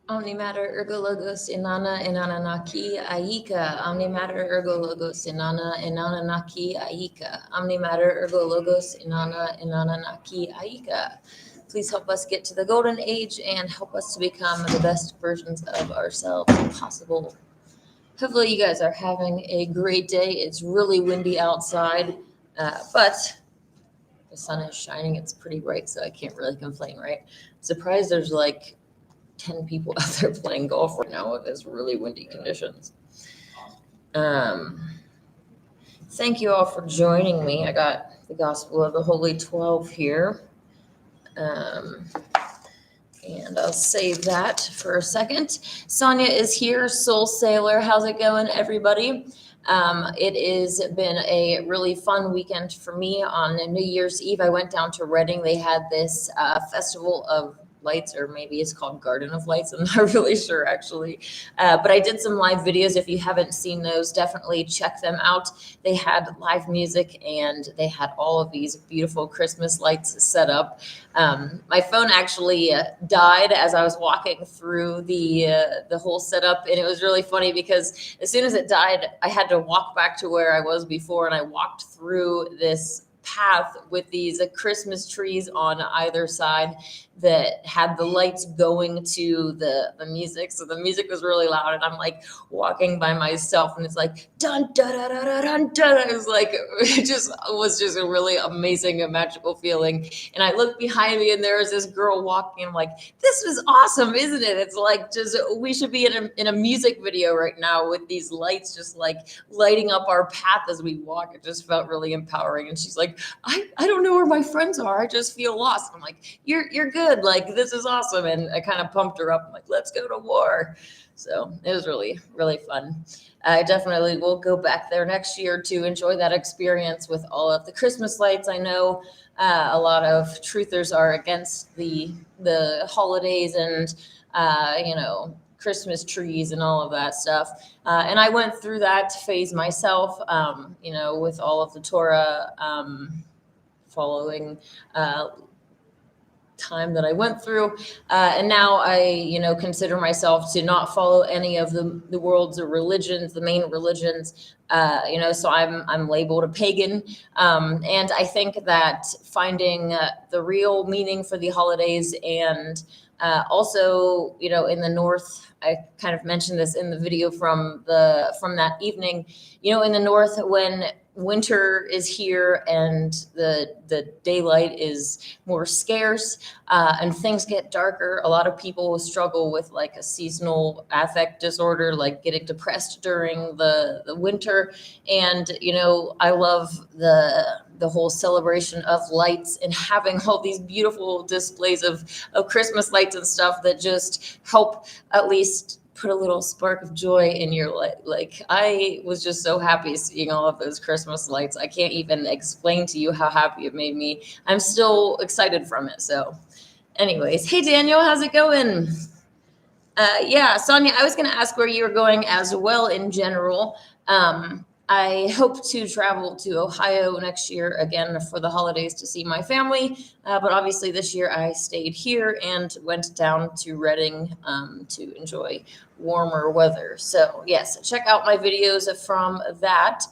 Omnimatter ergo logos inanna inananaki aika. Omnimatter ergo logos inanna inananaki aika. Omnimatter ergo logos inanna inananaki aika. Please help us get to the golden age and help us to become the best versions of ourselves possible. Hopefully you guys are having a great day. It's really windy outside, but the sun is shining. It's pretty bright, so I can't really complain, right? I'm surprised there's like 10 people out there playing golf right now with this really windy conditions. Thank you all for joining me. I got the Gospel of the Holy 12 here. And I'll save that for a second. Sonia is here, Soul Sailor. How's it going, everybody? It has been a really fun weekend for me. On New Year's Eve, I went down to Reading. They had this festival of lights, or maybe it's called Garden of Lights. I'm not really sure, actually. But I did some live videos. If you haven't seen those, definitely check them out. They had live music, and they had all of these beautiful Christmas lights set up. My phone actually died as I was walking through the whole setup, and it was really funny because as soon as it died, I had to walk back to where I was before, and I walked through this path with these Christmas trees on either side that had the lights going to the music. So the music was really loud, and I'm like walking by myself, and it's like dun dun dun dun dun dun. It was like was just a really amazing and magical feeling. And I looked behind me, and there was this girl walking. I'm like, this was awesome, isn't it? It's like we should be in a music video right now with these lights just like lighting up our path as we walk. It just felt really empowering. And she's like, I don't know where my friends are. I just feel lost. I'm like, you're good. Like, this is awesome. And I kind of pumped her up. I'm like, let's go to war. So it was really, really fun. I definitely will go back there next year to enjoy that experience with all of the Christmas lights. I know a lot of truthers are against the holidays and, Christmas trees and all of that stuff. And I went through that phase myself, with all of the Torah following time that I went through. And now I, consider myself to not follow any of the world's religions, the main religions. So I'm labeled a pagan. And I think that finding the real meaning for the holidays and also, in the North, I kind of mentioned this in the video from that evening, in the North, when winter is here and the daylight is more scarce and things get darker, a lot of people struggle with like a seasonal affect disorder, like getting depressed during the winter. And, I love the whole celebration of lights and having all these beautiful displays of Christmas lights and stuff that just help at least put a little spark of joy in your life. Like, I was just so happy seeing all of those Christmas lights. I can't even explain to you how happy it made me. I'm still excited from it. So anyways, hey Daniel, how's it going? Yeah, Sonia, I was going to ask where you were going as well in general. I hope to travel to Ohio next year again for the holidays to see my family. But obviously this year I stayed here and went down to Reading to enjoy warmer weather. So yes, check out my videos from that.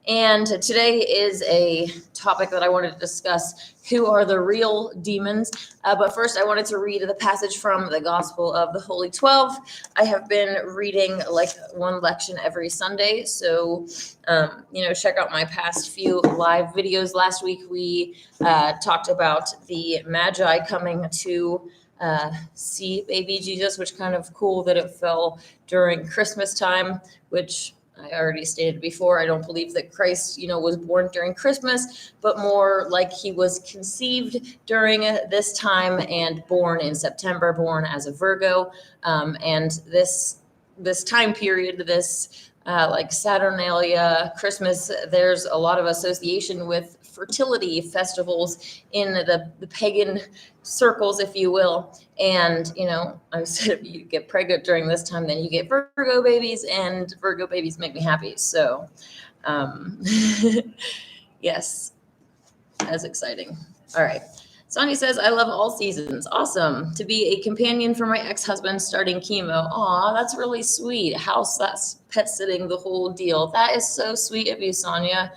And today is a topic that I wanted to discuss. Who are the real demons? But first, I wanted to read the passage from the Gospel of the Holy 12. I have been reading like one lection every Sunday. So, check out my past few live videos. Last week, we talked about the Magi coming to see baby Jesus, which kind of cool that it fell during Christmas time, which I already stated before, I don't believe that Christ, was born during Christmas, but more like he was conceived during this time and born in September, born as a Virgo. And this time period, this like Saturnalia, Christmas, there's a lot of association with fertility festivals in the pagan circles, if you will. And, I said, if you get pregnant during this time, then you get Virgo babies, and Virgo babies make me happy. So, yes, that's exciting. All right. Sonny says, I love all seasons. Awesome. To be a companion for my ex-husband starting chemo. Aw, that's really sweet. House, that's pet sitting, the whole deal. That is so sweet of you, Sonia.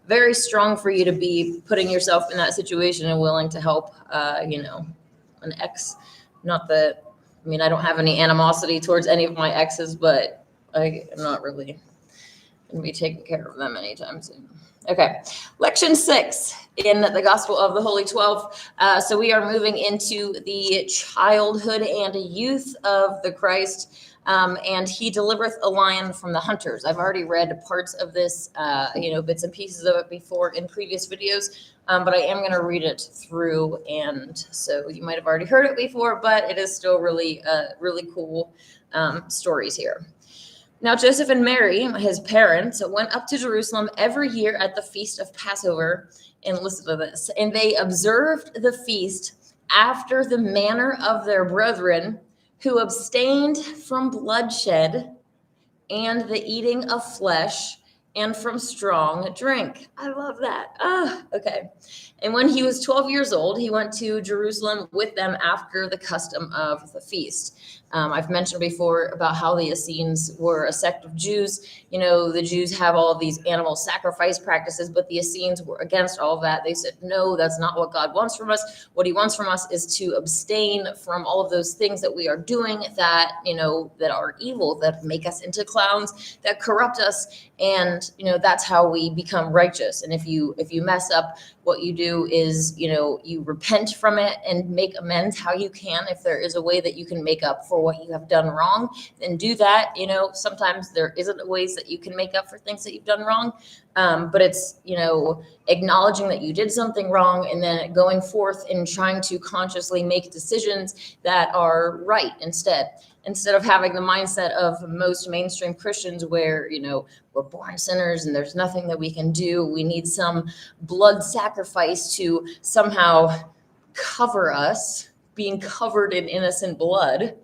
Very strong for you to be putting yourself in that situation and willing to help, an ex. Not that, I mean, I don't have any animosity towards any of my exes, but I'm not really going to be taking care of them anytime soon. Okay, Lection 6 in the Gospel of the Holy 12. So we are moving into the childhood and youth of the Christ. And he delivereth a lion from the hunters. I've already read parts of this, bits and pieces of it before in previous videos, but I am going to read it through. And so you might have already heard it before, but it is still really, really cool stories here. Now, Joseph and Mary, his parents, went up to Jerusalem every year at the feast of Passover. And listen to this. And they observed the feast after the manner of their brethren who abstained from bloodshed and the eating of flesh and from strong drink. I love that. Okay. And when he was 12 years old, he went to Jerusalem with them after the custom of the feast. I've mentioned before about how the Essenes were a sect of Jews. You know, the Jews have all of these animal sacrifice practices, but the Essenes were against all of that. They said, no, that's not what God wants from us. What he wants from us is to abstain from all of those things that we are doing that, that are evil, that make us into clowns, that corrupt us. And, that's how we become righteous. And if you mess up, what you do is, you repent from it and make amends how you can. If there is a way that you can make up for what you have done wrong, then do that. Sometimes there isn't ways that you can make up for things that you've done wrong. But it's, acknowledging that you did something wrong and then going forth and trying to consciously make decisions that are right instead of having the mindset of most mainstream Christians where, we're born sinners and there's nothing that we can do. We need some blood sacrifice to somehow cover us. Being covered in innocent blood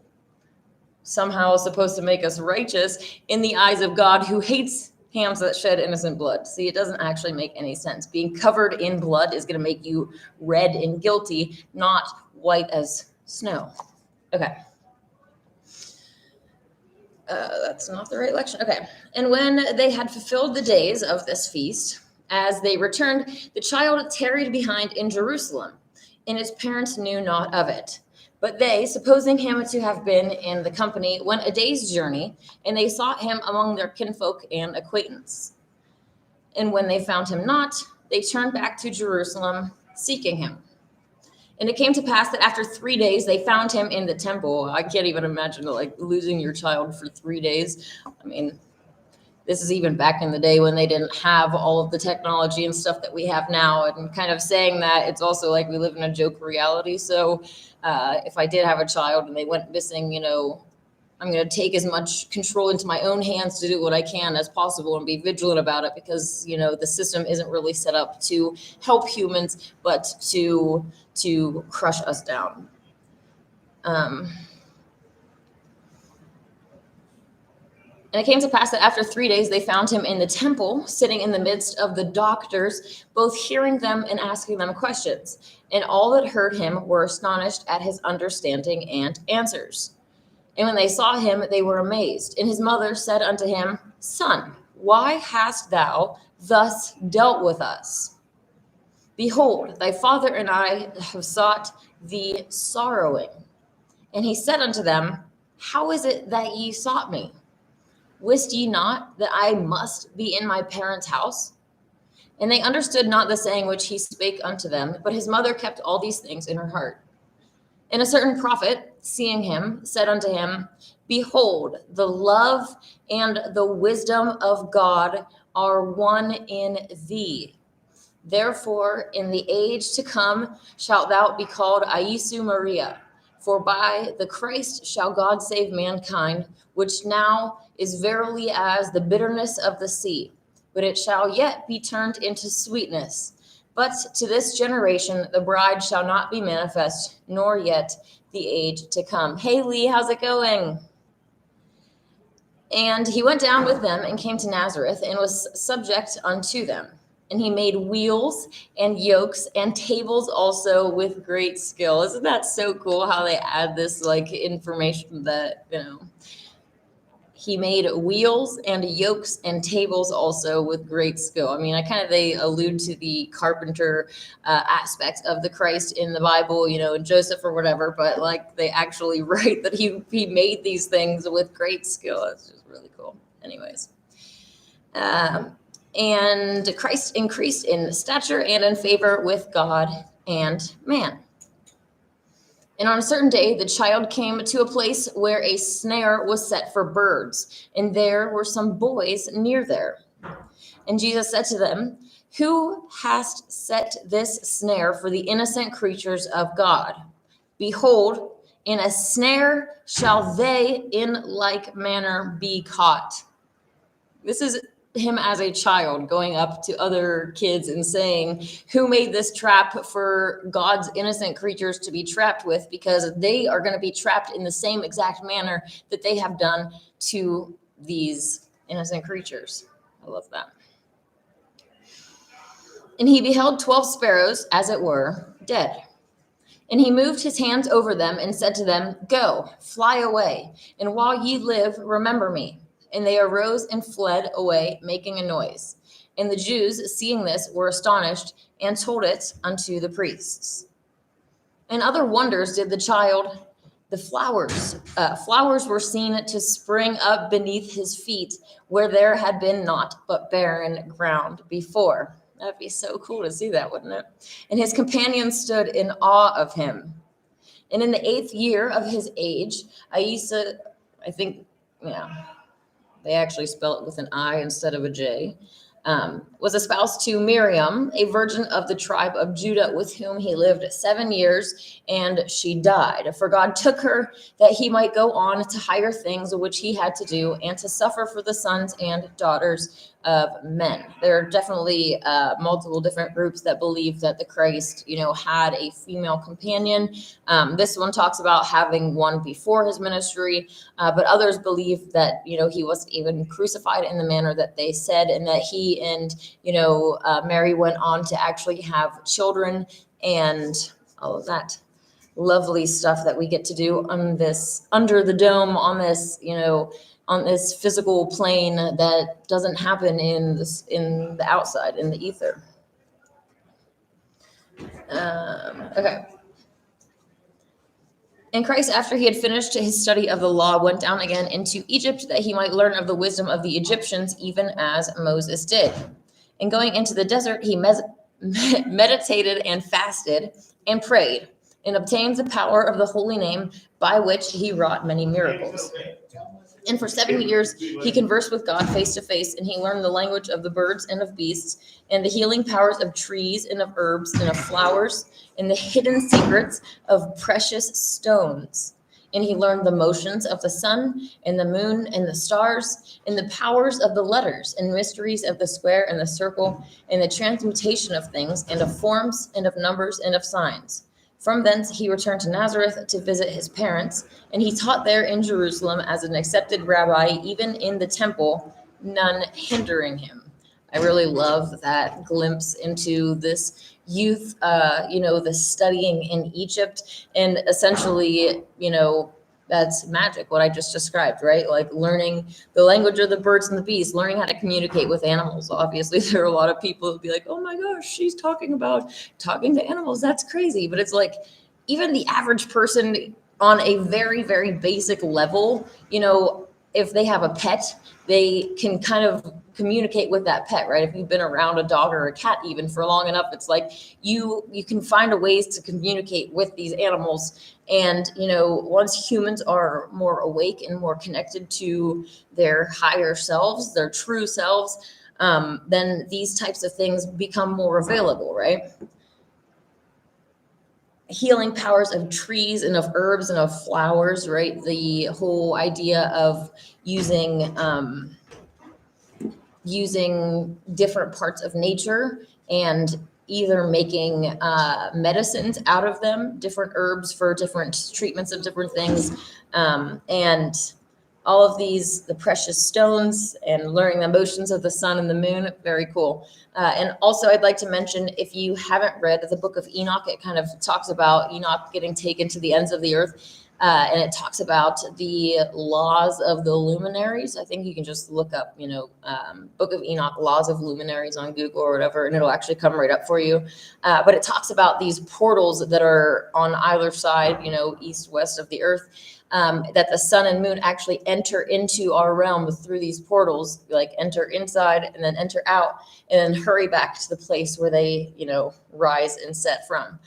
somehow is supposed to make us righteous in the eyes of God, who hates hams that shed innocent blood. See, it doesn't actually make any sense. Being covered in blood is going to make you red and guilty, not white as snow. Okay. That's not the right lection. Okay. And when they had fulfilled the days of this feast, as they returned, the child tarried behind in Jerusalem, and his parents knew not of it. But they, supposing him to have been in the company, went a day's journey, and they sought him among their kinfolk and acquaintance. And when they found him not, they turned back to Jerusalem, seeking him. And it came to pass that after 3 days, they found him in the temple. I can't even imagine losing your child for 3 days. I mean, this is even back in the day when they didn't have all of the technology and stuff that we have now. And kind of saying that, it's also like we live in a joke reality. So if I did have a child and they went missing, I'm going to take as much control into my own hands to do what I can as possible and be vigilant about it, because, the system isn't really set up to help humans, but to crush us down. And it came to pass that after 3 days, they found him in the temple, sitting in the midst of the doctors, both hearing them and asking them questions. And all that heard him were astonished at his understanding and answers. And when they saw him, they were amazed. And his mother said unto him, Son, why hast thou thus dealt with us? Behold, thy father and I have sought thee sorrowing. And he said unto them, How is it that ye sought me? Wist ye not that I must be in my parents' house? And they understood not the saying which he spake unto them, but his mother kept all these things in her heart. And a certain prophet, seeing him, said unto him, Behold, the love and the wisdom of God are one in thee. Therefore, in the age to come shalt thou be called Iesu Maria, for by the Christ shall God save mankind, which now is verily as the bitterness of the sea, but it shall yet be turned into sweetness. But to this generation the bride shall not be manifest, nor yet the age to come. Hey, Lee, how's it going? And he went down with them and came to Nazareth and was subject unto them. And he made wheels and yokes and tables also with great skill. Isn't that so cool how they add this like information that, he made wheels and yokes and tables also with great skill. I mean, they allude to the carpenter aspect of the Christ in the Bible, and Joseph or whatever, but like they actually write that he made these things with great skill. It's just really cool. Anyways. And Christ increased in stature and in favor with God and man. And on a certain day, the child came to a place where a snare was set for birds, and there were some boys near there. And Jesus said to them, "Who hast set this snare for the innocent creatures of God? Behold, in a snare shall they in like manner be caught." This is him as a child going up to other kids and saying, who made this trap for God's innocent creatures to be trapped with, because they are going to be trapped in the same exact manner that they have done to these innocent creatures. I love that. And he beheld 12 sparrows, as it were, dead. And he moved his hands over them and said to them, "Go, fly away, and while ye live, remember me." And they arose and fled away, making a noise. And the Jews, seeing this, were astonished and told it unto the priests. And other wonders did the child. The flowers were seen to spring up beneath his feet, where there had been naught but barren ground before. That'd be so cool to see that, wouldn't it? And his companions stood in awe of him. And in the 8th year of his age, Aisa, they actually spell it with an I instead of a J, was espoused to Miriam, a virgin of the tribe of Judah, with whom he lived 7 years, and she died. For God took her that he might go on to higher things which he had to do, and to suffer for the sons and daughters of men. There are definitely multiple different groups that believe that the Christ, had a female companion. This one talks about having one before his ministry, but others believe that, he wasn't even crucified in the manner that they said, and that he and, Mary went on to actually have children and all of that lovely stuff that we get to do on this, under the dome, on this, on this physical plane that doesn't happen in the outside, in the ether. Okay. And Christ, after he had finished his study of the law, went down again into Egypt, that he might learn of the wisdom of the Egyptians, even as Moses did. And going into the desert, he meditated and fasted and prayed, and obtained the power of the holy name, by which he wrought many miracles. And for 7 years he conversed with God face to face, and he learned the language of the birds and of beasts, and the healing powers of trees and of herbs and of flowers, and the hidden secrets of precious stones. And he learned the motions of the sun and the moon and the stars, and the powers of the letters and mysteries of the square and the circle, and the transmutation of things, and of forms and of numbers and of signs. From thence he returned to Nazareth to visit his parents, and he taught there in Jerusalem as an accepted rabbi, even in the temple, none hindering him. I really love that glimpse into this youth, the studying in Egypt, and essentially, that's magic, what I just described, right? Like learning the language of the birds and the beasts, learning how to communicate with animals. Obviously, there are a lot of people who be like, oh my gosh, she's talking to animals. That's crazy. But it's like, even the average person on a very, very basic level, if they have a pet, they can kind of communicate with that pet, right? If you've been around a dog or a cat even for long enough, it's like you can find a ways to communicate with these animals. And, once humans are more awake and more connected to their higher selves, their true selves, then these types of things become more available, right? Healing powers of trees and of herbs and of flowers, right? The whole idea of using different parts of nature and either making medicines out of them, different herbs for different treatments of different things, and all of these, the precious stones, and learning the motions of the sun and the moon. Very cool. And also, I'd like to mention, if you haven't read the book of Enoch, it kind of talks about Enoch getting taken to the ends of the earth. And it talks about the laws of the luminaries. I think you can just look up, Book of Enoch, laws of luminaries on Google or whatever, and it'll actually come right up for you. But it talks about these portals that are on either side, east, west of the earth, that the sun and moon actually enter into our realm through these portals, like enter inside and then enter out and then hurry back to the place where they, rise and set from.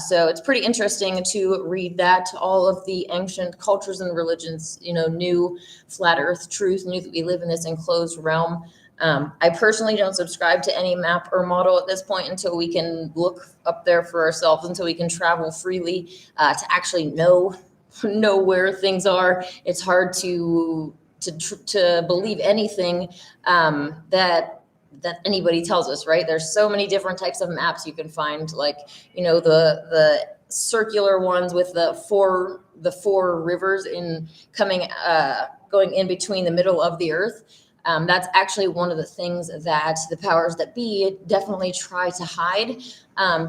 So it's pretty interesting to read that. All of the ancient cultures and religions, knew flat earth truth, knew that we live in this enclosed realm. I personally don't subscribe to any map or model at this point until we can look up there for ourselves, until we can travel freely to actually know where things are. It's hard to believe anything that anybody tells us, right? There's so many different types of maps you can find, like, the circular ones with the four rivers going in between the middle of the earth. That's actually one of the things that the powers that be definitely try to hide,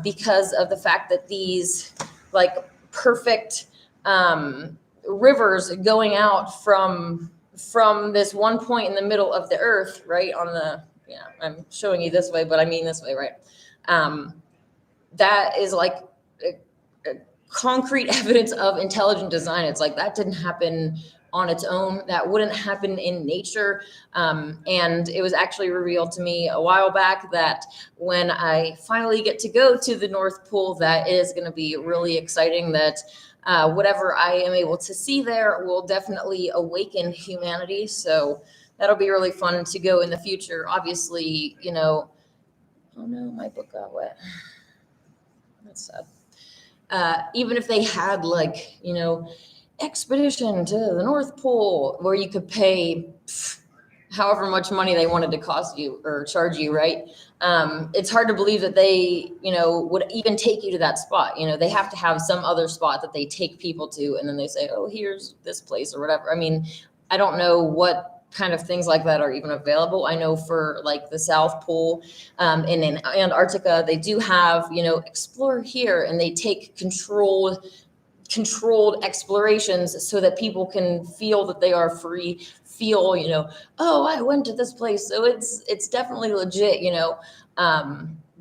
because of the fact that these perfect rivers going out from this one point in the middle of the earth, right? I'm showing you this way, but I mean this way, right? That is like a concrete evidence of intelligent design. It's like that didn't happen on its own. That wouldn't happen in nature. And it was actually revealed to me a while back that when I finally get to go to the North Pole, that is going to be really exciting. That whatever I am able to see there will definitely awaken humanity. So that'll be really fun to go in the future. Obviously, oh no, my book got wet. That's sad. Even if they had expedition to the North Pole where you could pay however much money they wanted to cost you or charge you, right? It's hard to believe that they, would even take you to that spot. They have to have some other spot that they take people to, and then they say, oh, here's this place or whatever. I mean, I don't know what kind of things like that are even available. I know for the South Pole, and in Antarctica, they do have, explore here, and they take controlled explorations so that people can feel that they are free, feel, oh, I went to this place. So it's definitely legit,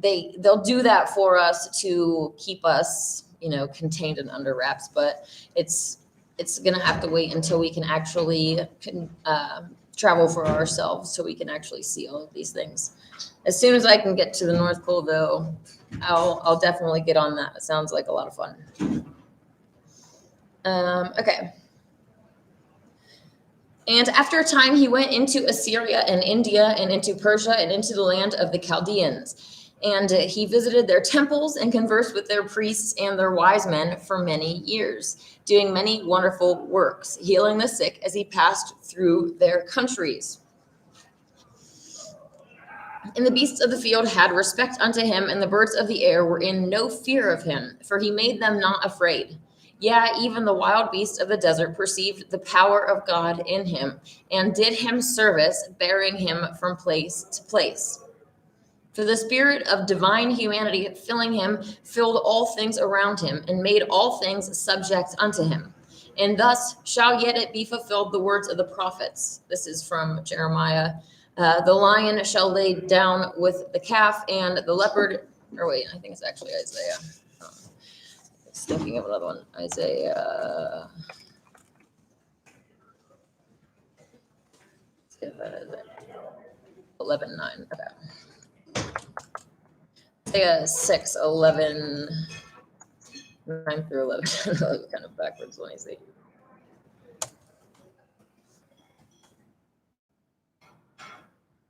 they'll do that for us to keep us, contained and under wraps, but it's going to have to wait until we can actually travel for ourselves so we can actually see all of these things. As soon as I can get to the North Pole, though, I'll definitely get on that. It sounds like a lot of fun. Okay. And after a time, he went into Assyria and India and into Persia and into the land of the Chaldeans. And he visited their temples and conversed with their priests and their wise men for many years, doing many wonderful works, healing the sick as he passed through their countries. And the beasts of the field had respect unto him, and the birds of the air were in no fear of him, for he made them not afraid. Yeah, even the wild beasts of the desert perceived the power of God in him, and did him service, bearing him from place to place. For the spirit of divine humanity filling him filled all things around him, and made all things subject unto him. And thus shall yet it be fulfilled the words of the prophets. This is from Jeremiah. The lion shall lay down with the calf, and the leopard, I think it's actually Isaiah. Thinking of another one, Isaiah. Let's get that as it. 11:9. Okay. Isaiah 6:11, 9 through 11. Kind of backwards. Let me see.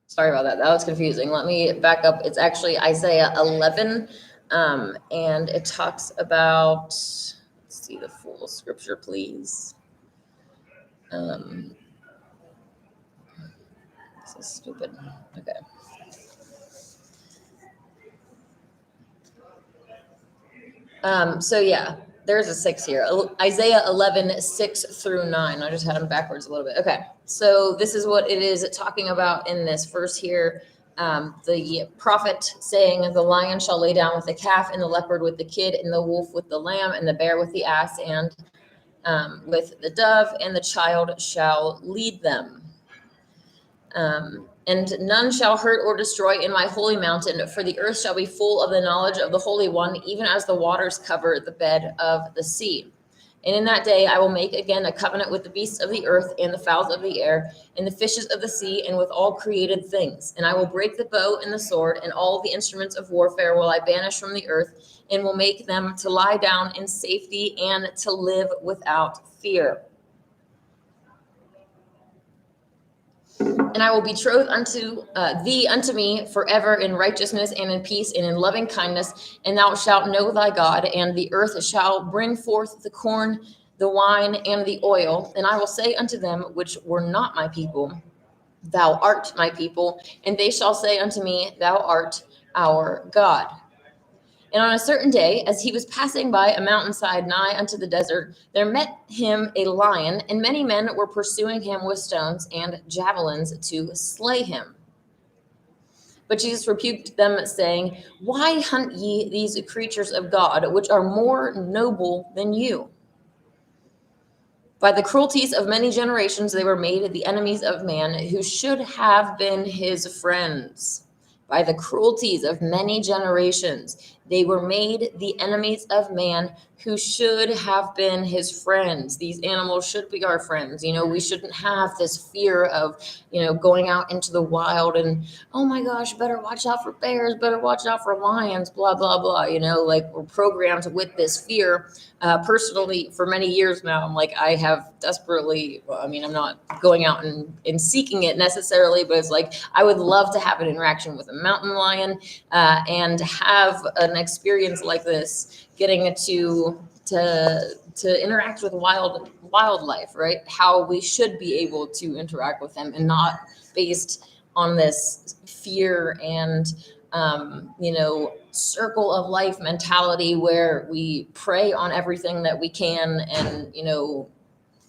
Sorry about that. That was confusing. Let me back up. It's actually Isaiah 11. And it talks about, let's see the full scripture, please. This is stupid. Okay. So yeah, there's a 6 here. Isaiah 11, 6 through 9. I just had them backwards a little bit. Okay. So this is what it is talking about in this verse here. The prophet saying, the lion shall lay down with the calf, and the leopard with the kid, and the wolf with the lamb, and the bear with the ass, and with the dove, and the child shall lead them. And none shall hurt or destroy in my holy mountain, for the earth shall be full of the knowledge of the Holy One, even as the waters cover the bed of the sea. And in that day I will make again a covenant with the beasts of the earth, and the fowls of the air, and the fishes of the sea, and with all created things. And I will break the bow and the sword, and all the instruments of warfare will I banish from the earth, and will make them to lie down in safety, and to live without fear. And I will betroth unto thee unto me forever in righteousness and in peace and in loving kindness, and thou shalt know thy God, and the earth shall bring forth the corn, the wine, and the oil. And I will say unto them which were not my people, thou art my people, and they shall say unto me, thou art our God. And on a certain day, as he was passing by a mountainside nigh unto the desert, there met him a lion, and many men were pursuing him with stones and javelins to slay him. But Jesus rebuked them, saying, why hunt ye these creatures of God, which are more noble than you? By the cruelties of many generations they were made the enemies of man, who should have been his friends. By the cruelties of many generations, they were made the enemies of man, who should have been his friends. These animals should be our friends. We shouldn't have this fear of, going out into the wild and, oh my gosh, better watch out for bears, better watch out for lions, blah, blah, blah. Like we're programmed with this fear. Personally, for many years now, I'm like, I have desperately, I'm not going out and seeking it necessarily, but it's like, I would love to have an interaction with a mountain lion and have an experience like this, getting to interact with wildlife, right? How we should be able to interact with them, and not based on this fear and circle of life mentality where we prey on everything that we can and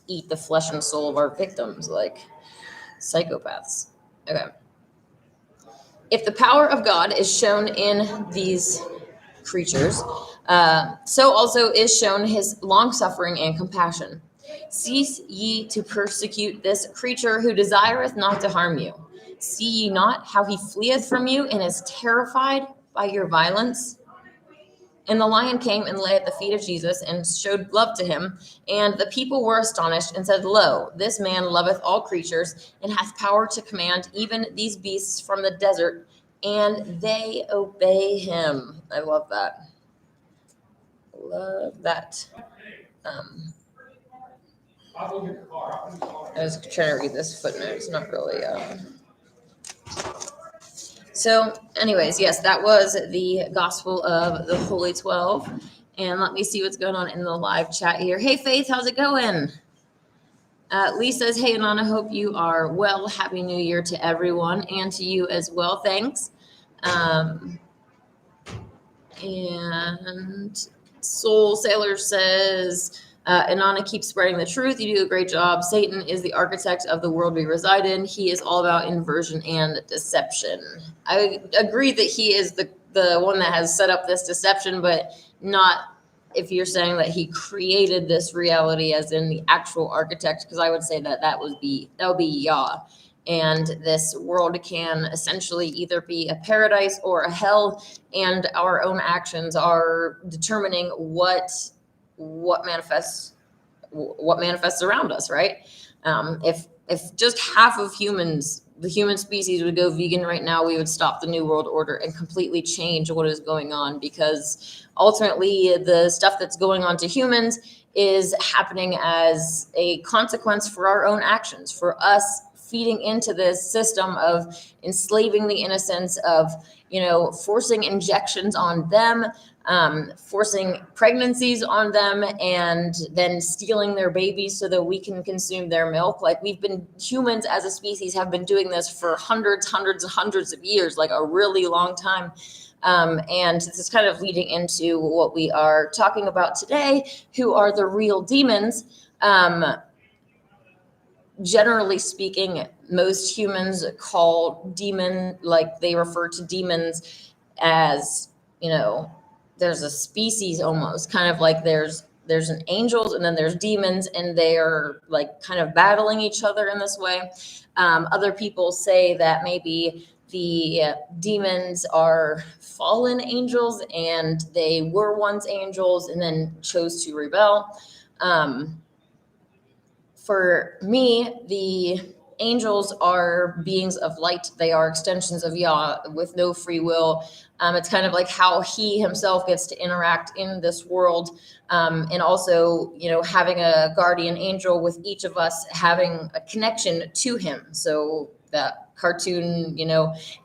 eat the flesh and soul of our victims like psychopaths. Okay. If the power of God is shown in these creatures, so also is shown his long suffering and compassion. Cease ye to persecute this creature who desireth not to harm you. See ye not how he fleeth from you and is terrified by your violence? And the lion came and lay at the feet of Jesus and showed love to him. And the people were astonished and said, lo, this man loveth all creatures, and hath power to command even these beasts from the desert, and they obey him. I love that. Love that. I was trying to read this footnote. It's not really. So, anyways, yes, that was the Gospel of the Holy 12. And let me see what's going on in the live chat here. Hey, Faith, how's it going? Lee says, hey, Anana, hope you are well. Happy New Year to everyone and to you as well. Thanks. And Soul Sailor says, Inanna, keep spreading the truth. You do a great job. Satan is the architect of the world we reside in. He is all about inversion and deception. I agree that he is the one that has set up this deception, but not if you're saying that he created this reality as in the actual architect, because I would say that would be Yah. And this world can essentially either be a paradise or a hell, and our own actions are determining what manifests around us, right? If just half of the human species would go vegan right now, we would stop the New World Order and completely change what is going on, because ultimately the stuff that's going on to humans is happening as a consequence for our own actions, for us feeding into this system of enslaving the innocents, of forcing injections on them, forcing pregnancies on them, and then stealing their babies so that we can consume their milk. Like, humans as a species have been doing this for hundreds and hundreds of years, like a really long time. And this is kind of leading into what we are talking about today, who are the real demons. Generally speaking, most humans call demon, like they refer to demons as, there's a species almost, kind of like there's an angels and then there's demons, and they are like kind of battling each other in this way. Other people say that maybe the demons are fallen angels and they were once angels and then chose to rebel. For me, the angels are beings of light. They are extensions of Yah with no free will. It's kind of like how he himself gets to interact in this world. And also, having a guardian angel with each of us having a connection to him. So that cartoon,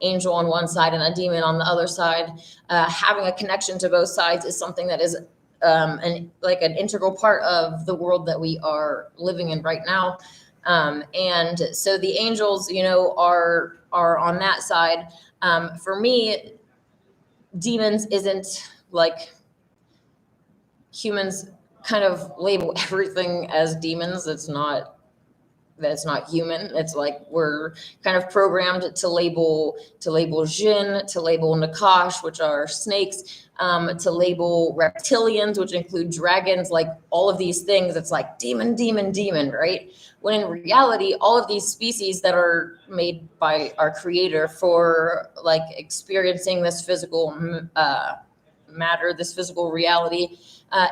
angel on one side and a demon on the other side, having a connection to both sides is something that is an integral part of the world that we are living in right now. And so the angels, are on that side. For me, demons isn't like humans kind of label everything as demons. That's not human. It's like we're kind of programmed to label jinn, to label nakash, which are snakes, to label reptilians, which include dragons, like all of these things. It's like demon, demon, demon, right? When in reality, all of these species that are made by our creator for like experiencing this physical matter, this physical reality,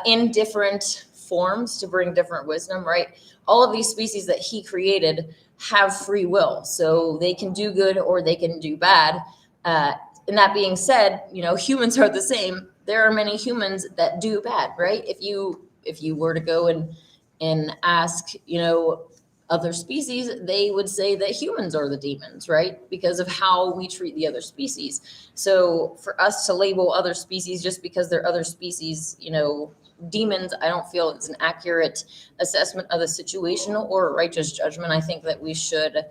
in different forms to bring different wisdom, right? All of these species that he created have free will, so they can do good or they can do bad. And that being said, humans are the same. There are many humans that do bad, right? If you were to go and ask, other species, they would say that humans are the demons, right? Because of how we treat the other species. So for us to label other species just because they're other species, demons, I don't feel it's an accurate assessment of the situation or righteous judgment. I think that we should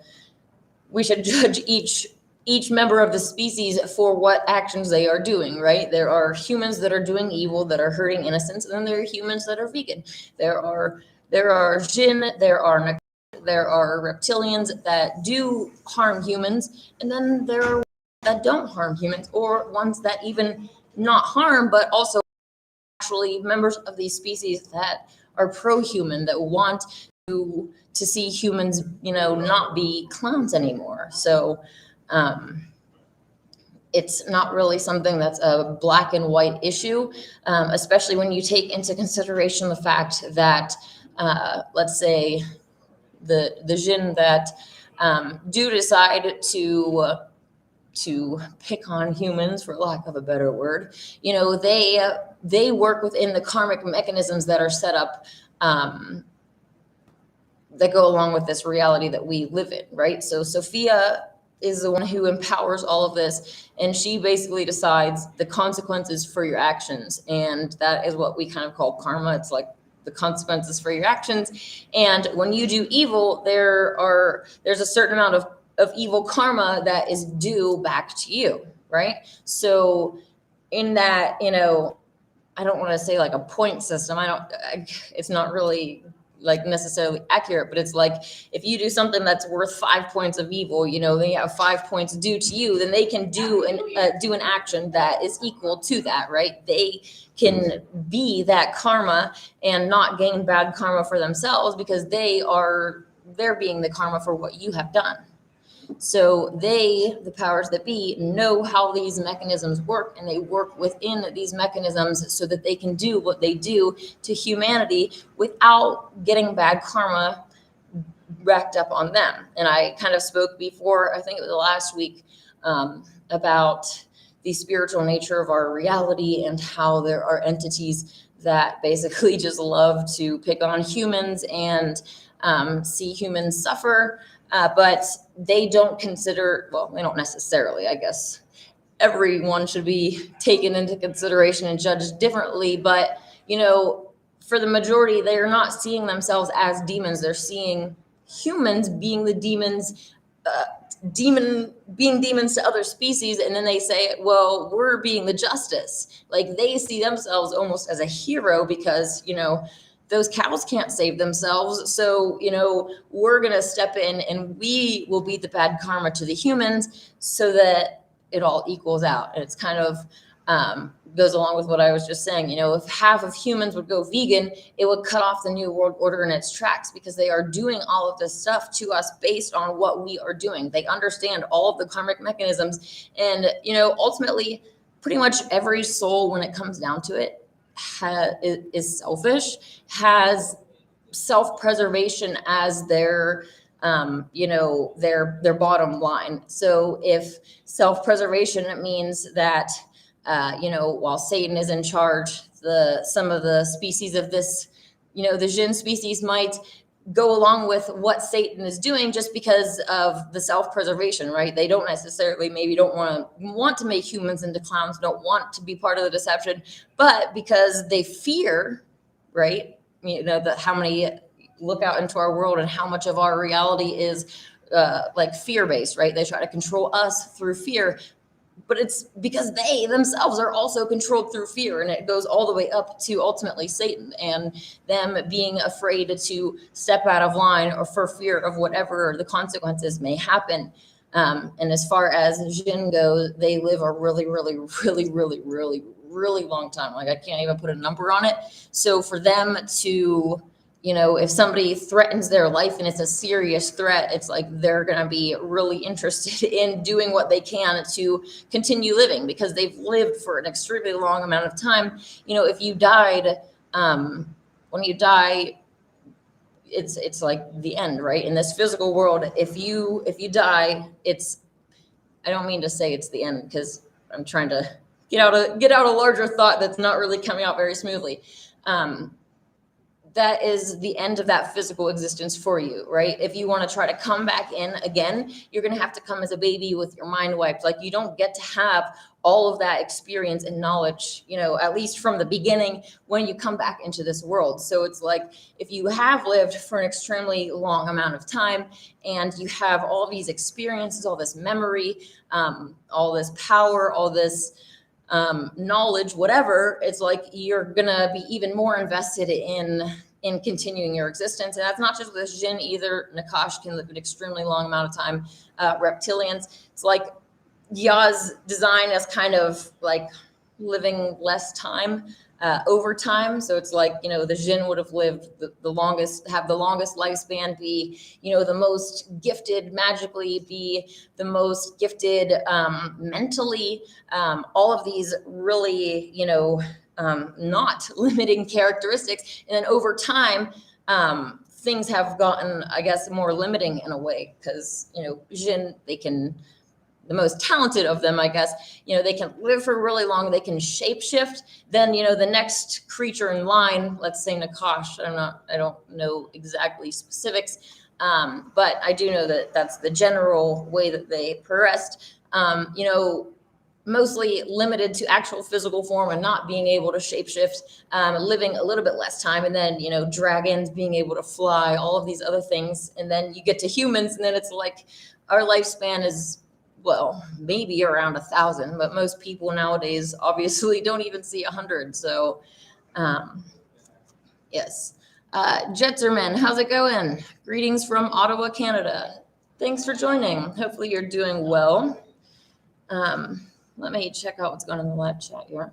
judge each member of the species for what actions they are doing, right? There are humans that are doing evil, that are hurting innocents, and then there are humans that are vegan. There are jinn, there are reptilians that do harm humans, and then there are that don't harm humans, or ones that even not harm, but also actually members of these species that are pro-human, that want to see humans, not be clowns anymore. So it's not really something that's a black and white issue, especially when you take into consideration the fact that, let's say, the jinn that do decide to pick on humans, for lack of a better word, they work within the karmic mechanisms that are set up, that go along with this reality that we live in, right? So Sophia is the one who empowers all of this, and she basically decides the consequences for your actions, and that is what we kind of call karma. It's like the consequences for your actions. And when you do evil, there's a certain amount of evil karma that is due back to you, right? So in that, I don't want to say like a point system. It's not really like necessarily accurate, but it's like if you do something that's worth 5 points of evil, they have 5 points due to you, then they can do an action that is equal to that, right? They can be that karma and not gain bad karma for themselves because they're being the karma for what you have done. So the powers that be, know how these mechanisms work, and they work within these mechanisms so that they can do what they do to humanity without getting bad karma racked up on them. And I kind of spoke before, I think it was last week, about the spiritual nature of our reality and how there are entities that basically just love to pick on humans and see humans suffer. But they don't consider, well, they don't necessarily, I guess. Everyone should be taken into consideration and judged differently. But, for the majority, they are not seeing themselves as demons. They're seeing humans being the demons being demons to other species, and then they say, well, we're being the justice. Like, they see themselves almost as a hero because, those cows can't save themselves. So, we're going to step in and we will be the bad karma to the humans so that it all equals out. And it's kind of goes along with what I was just saying. If half of humans would go vegan, it would cut off the New World Order in its tracks, because they are doing all of this stuff to us based on what we are doing. They understand all of the karmic mechanisms. And, ultimately, pretty much every soul, when it comes down to it, is selfish, has self-preservation as their their bottom line. So if self-preservation means that while Satan is in charge, some of the species of this, the Jinn species might go along with what Satan is doing just because of the self-preservation, right? They don't necessarily, maybe don't want to make humans into clowns, don't want to be part of the deception, but because they fear, right? How many look out into our world and how much of our reality is like fear-based, right? They try to control us through fear, but it's because they themselves are also controlled through fear, and it goes all the way up to ultimately Satan and them being afraid to step out of line or for fear of whatever the consequences may happen. And as far as Jinn goes, they live a really, really, really, really, really, really long time. Like, I can't even put a number on it. So for them to, if somebody threatens their life and it's a serious threat, it's like they're going to be really interested in doing what they can to continue living, because they've lived for an extremely long amount of time. If you died, when you die, it's like the end, right? In this physical world, if you die, I don't mean to say it's the end, because I'm trying to get out a larger thought that's not really coming out very smoothly. That is the end of that physical existence for you, right? If you want to try to come back in again, you're going to have to come as a baby with your mind wiped. Like, you don't get to have all of that experience and knowledge, at least from the beginning when you come back into this world. So it's like, if you have lived for an extremely long amount of time and you have all these experiences, all this memory, all this power, all this knowledge, whatever, it's like you're gonna be even more invested in continuing your existence. And that's not just with Jinn either. Nakash can live an extremely long amount of time. Reptilians, it's like Yah's design as kind of like living less time over time. So it's like, the Jinn would have lived the longest, have the longest lifespan, be, the most gifted magically, be the most gifted mentally, all of these really, not limiting characteristics. And then over time, things have gotten, I guess, more limiting in a way, because, Jinn, the most talented of them, I guess, they can live for really long. They can shapeshift. Then, the next creature in line, let's say Nakash, I don't know exactly specifics, but I do know that that's the general way that they progressed, mostly limited to actual physical form and not being able to shapeshift, living a little bit less time. And then, dragons being able to fly, all of these other things. And then you get to humans, and then it's like our lifespan is, well, maybe around 1,000, but most people nowadays obviously don't even see 100. So, yes. Jetserman, how's it going? Greetings from Ottawa, Canada. Thanks for joining. Hopefully you're doing well. Let me check out what's going on in the live chat here.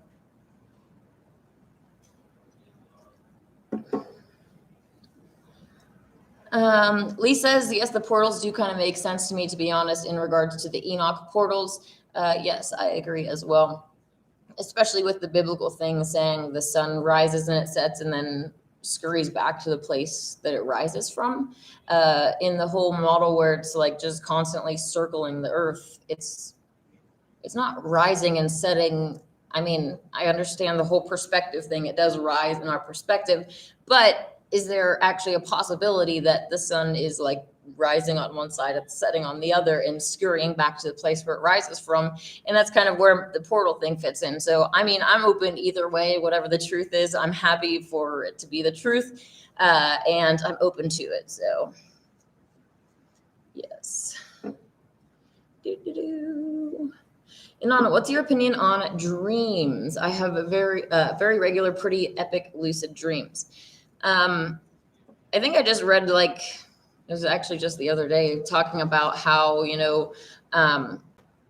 Lee says, yes, the portals do kind of make sense to me, to be honest, in regards to the Enoch portals. Yes, I agree as well, especially with the biblical thing saying the sun rises and it sets and then scurries back to the place that it rises from. In the whole model where it's like just constantly circling the earth, it's not rising and setting. I mean, I understand the whole perspective thing. It does rise in our perspective, but is there actually a possibility that the sun is like rising on one side and setting on the other and scurrying back to the place where it rises from? And that's kind of where the portal thing fits in. So, I mean, I'm open either way, whatever the truth is. I'm happy for it to be the truth, and I'm open to it. So, yes. Inanna, what's your opinion on dreams? I have a very regular, pretty epic lucid dreams. I think I just read, like, it was actually just the other day, talking about how,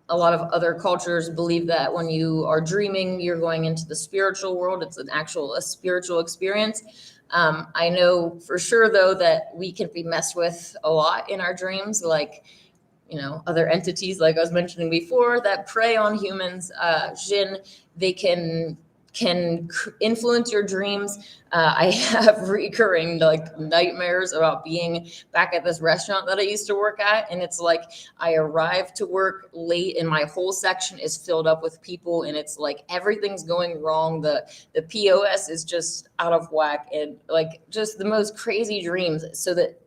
a lot of other cultures believe that when you are dreaming, you're going into the spiritual world. It's a spiritual experience. I know for sure, though, that we can be messed with a lot in our dreams, like, other entities, like I was mentioning before, that prey on humans, Jinn, they can influence your dreams. I have recurring, like, nightmares about being back at this restaurant that I used to work at, and it's like I arrive to work late and my whole section is filled up with people, and it's like everything's going wrong. The POS is just out of whack, and like just the most crazy dreams, so that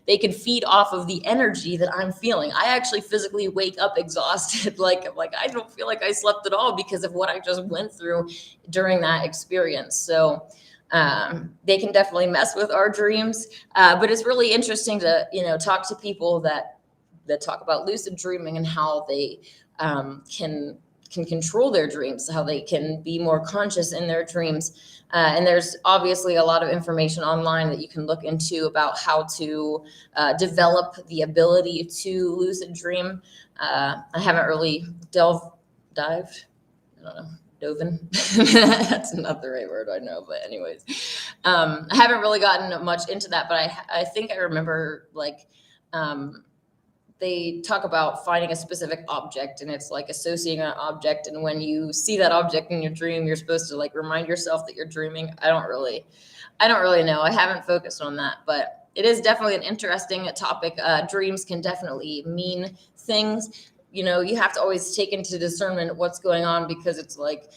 they can feed off of the energy that I'm feeling. I actually physically wake up exhausted. like I don't feel like I slept at all because of what I just went through during that experience. So they can definitely mess with our dreams. But it's really interesting to, talk to people that talk about lucid dreaming and how they can control their dreams, how they can be more conscious in their dreams. And there's obviously a lot of information online that you can look into about how to develop the ability to lucid dream. I haven't really dived. I don't know. Dove in. That's not the right word, I know. But anyways, I haven't really gotten much into that. But I think I remember, like, they talk about finding a specific object, and it's like associating an object. And when you see that object in your dream, you're supposed to, like, remind yourself that you're dreaming. I don't really know. I haven't focused on that, but it is definitely an interesting topic. Dreams can definitely mean things. You have to always take into discernment what's going on, because it's like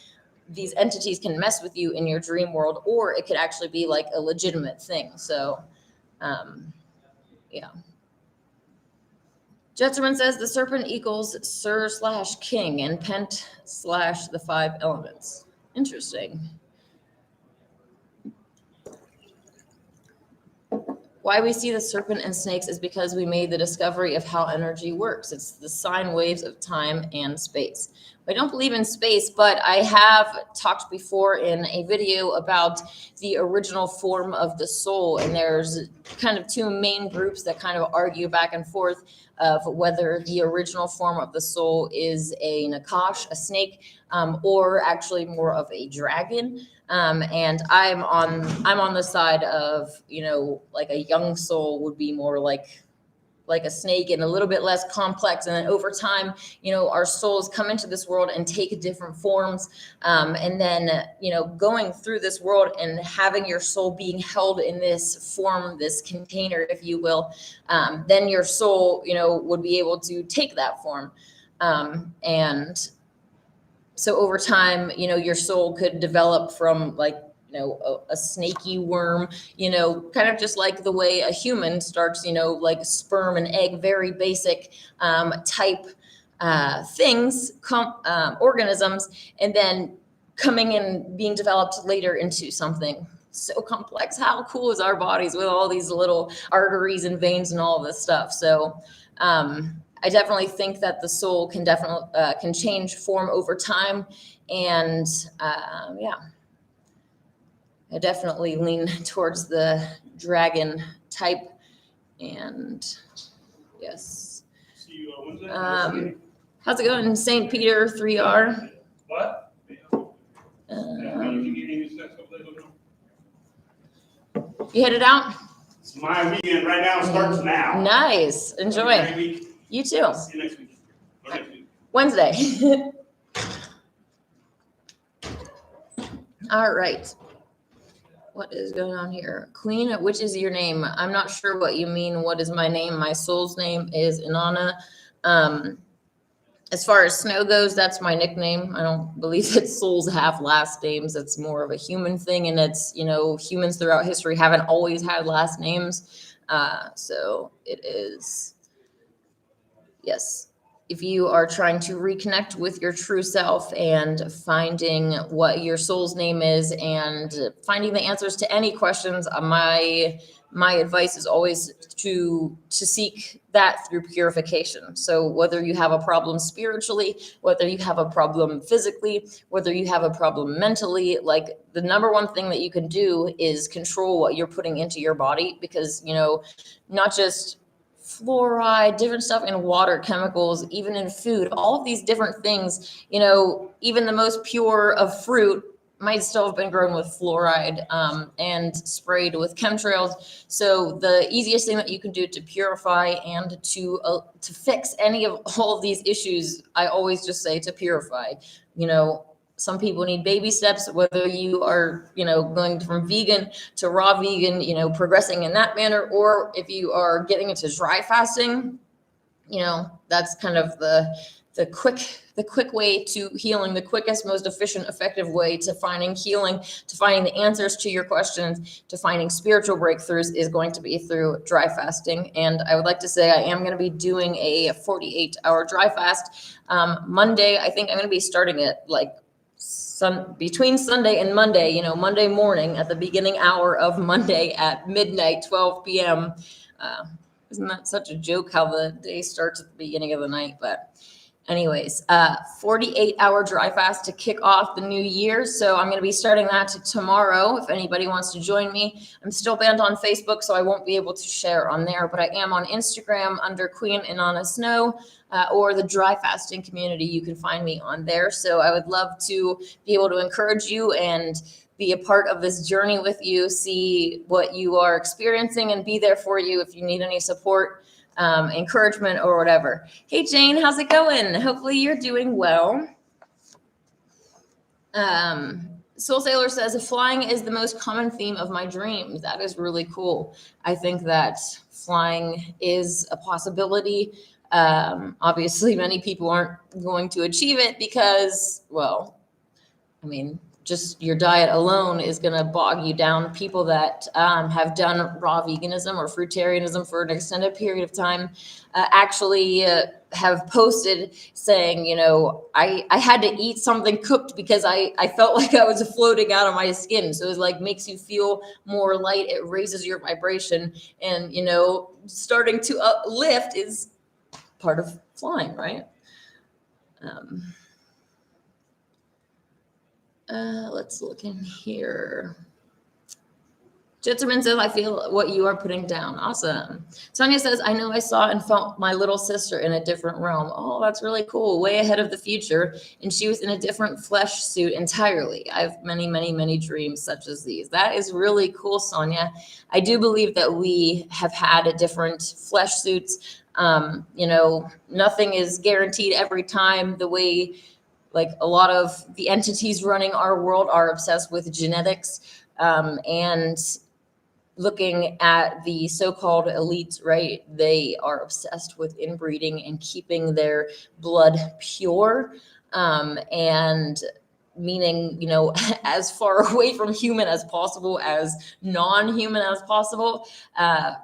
these entities can mess with you in your dream world, or it could actually be like a legitimate thing. So, yeah. Judgement says the serpent equals Sir/King and Pent/the 5 elements. Interesting. Why we see the serpent and snakes is because we made the discovery of how energy works. It's the sine waves of time and space. I don't believe in space, but I have talked before in a video about the original form of the soul. And there's kind of two main groups that kind of argue back and forth of whether the original form of the soul is a Nakash, a snake, or actually more of a dragon. And I'm on the side of, like a young soul would be more like a snake and a little bit less complex. And then over time, our souls come into this world and take different forms. And then, going through this world and having your soul being held in this form, this container, if you will, then your soul, would be able to take that form. And so over time, your soul could develop from, like, a snaky worm, kind of just like the way a human starts, like sperm and egg, very basic type things, organisms, and then coming and being developed later into something so complex. How cool is our bodies with all these little arteries and veins and all of this stuff? So I definitely think that the soul can can change form over time. And yeah. I definitely lean towards the dragon type, and yes. See you Wednesday. How's it going, St. Peter 3R? What? You headed out? It's my weekend right now. Starts now. Nice. Enjoy. Week. You too. See you next week. Okay. Wednesday. All right. What is going on here? Queen, which is your name? I'm not sure what you mean. What is my name? My soul's name is Inanna. As far as Snow goes, that's my nickname. I don't believe that souls have last names. It's more of a human thing. And it's, humans throughout history haven't always had last names. So it is, yes. If you are trying to reconnect with your true self and finding what your soul's name is and finding the answers to any questions, my my advice is always to seek that through purification. So whether you have a problem spiritually, whether you have a problem physically, whether you have a problem mentally, like the number one thing that you can do is control what you're putting into your body, because, you know, not just fluoride, different stuff in water, chemicals, even in food, all of these different things, you know, even the most pure of fruit might still have been grown with fluoride and sprayed with chemtrails. So the easiest thing that you can do to purify and to fix any of all of these issues, I always just say to purify. You know, some people need baby steps, whether you are, you know, going from vegan to raw vegan, you know, progressing in that manner, or if you are getting into dry fasting, you know, that's kind of the quick way to healing, the quickest, most efficient, effective way to finding healing, to finding the answers to your questions, to finding spiritual breakthroughs is going to be through dry fasting. And I would like to say I am going to be doing a 48-hour dry fast Monday. I think I'm going to be starting it like between Sunday and Monday, you know, Monday morning at the beginning hour of Monday at midnight, 12 p.m. Isn't that such a joke how the day starts at the beginning of the night? But anyways, 48-hour dry fast to kick off the new year. So I'm going to be starting that tomorrow. If anybody wants to join me, I'm still banned on Facebook, so I won't be able to share on there, but I am on Instagram under Queen Inanna Snow, or the dry fasting community. You can find me on there. So I would love to be able to encourage you and be a part of this journey with you, see what you are experiencing, and be there for you if you need any support, encouragement, or whatever. Hey, Jane, how's it going? Hopefully you're doing well. Soul Sailor says, flying is the most common theme of my dreams. That is really cool. I think that flying is a possibility. Obviously, many people aren't going to achieve it because, well, I mean, just your diet alone is going to bog you down. People that have done raw veganism or fruitarianism for an extended period of time actually have posted saying, you know, I had to eat something cooked because I felt like I was floating out of my skin. So it's like makes you feel more light. It raises your vibration. And, you know, starting to uplift is part of flying, right? Let's look in here. Judgement says, I feel what you are putting down. Awesome. Sonia says, I know I saw and felt my little sister in a different realm. Oh, that's really cool. Way ahead of the future. And she was in a different flesh suit entirely. I have many, many, many dreams such as these. That is really cool, Sonia. I do believe that we have had a different flesh suits. You know, nothing is guaranteed every time. The way like a lot of the entities running our world are obsessed with genetics and looking at the so-called elites, right? They are obsessed with inbreeding and keeping their blood pure, and meaning, you know, as far away from human as possible, as non-human as possible.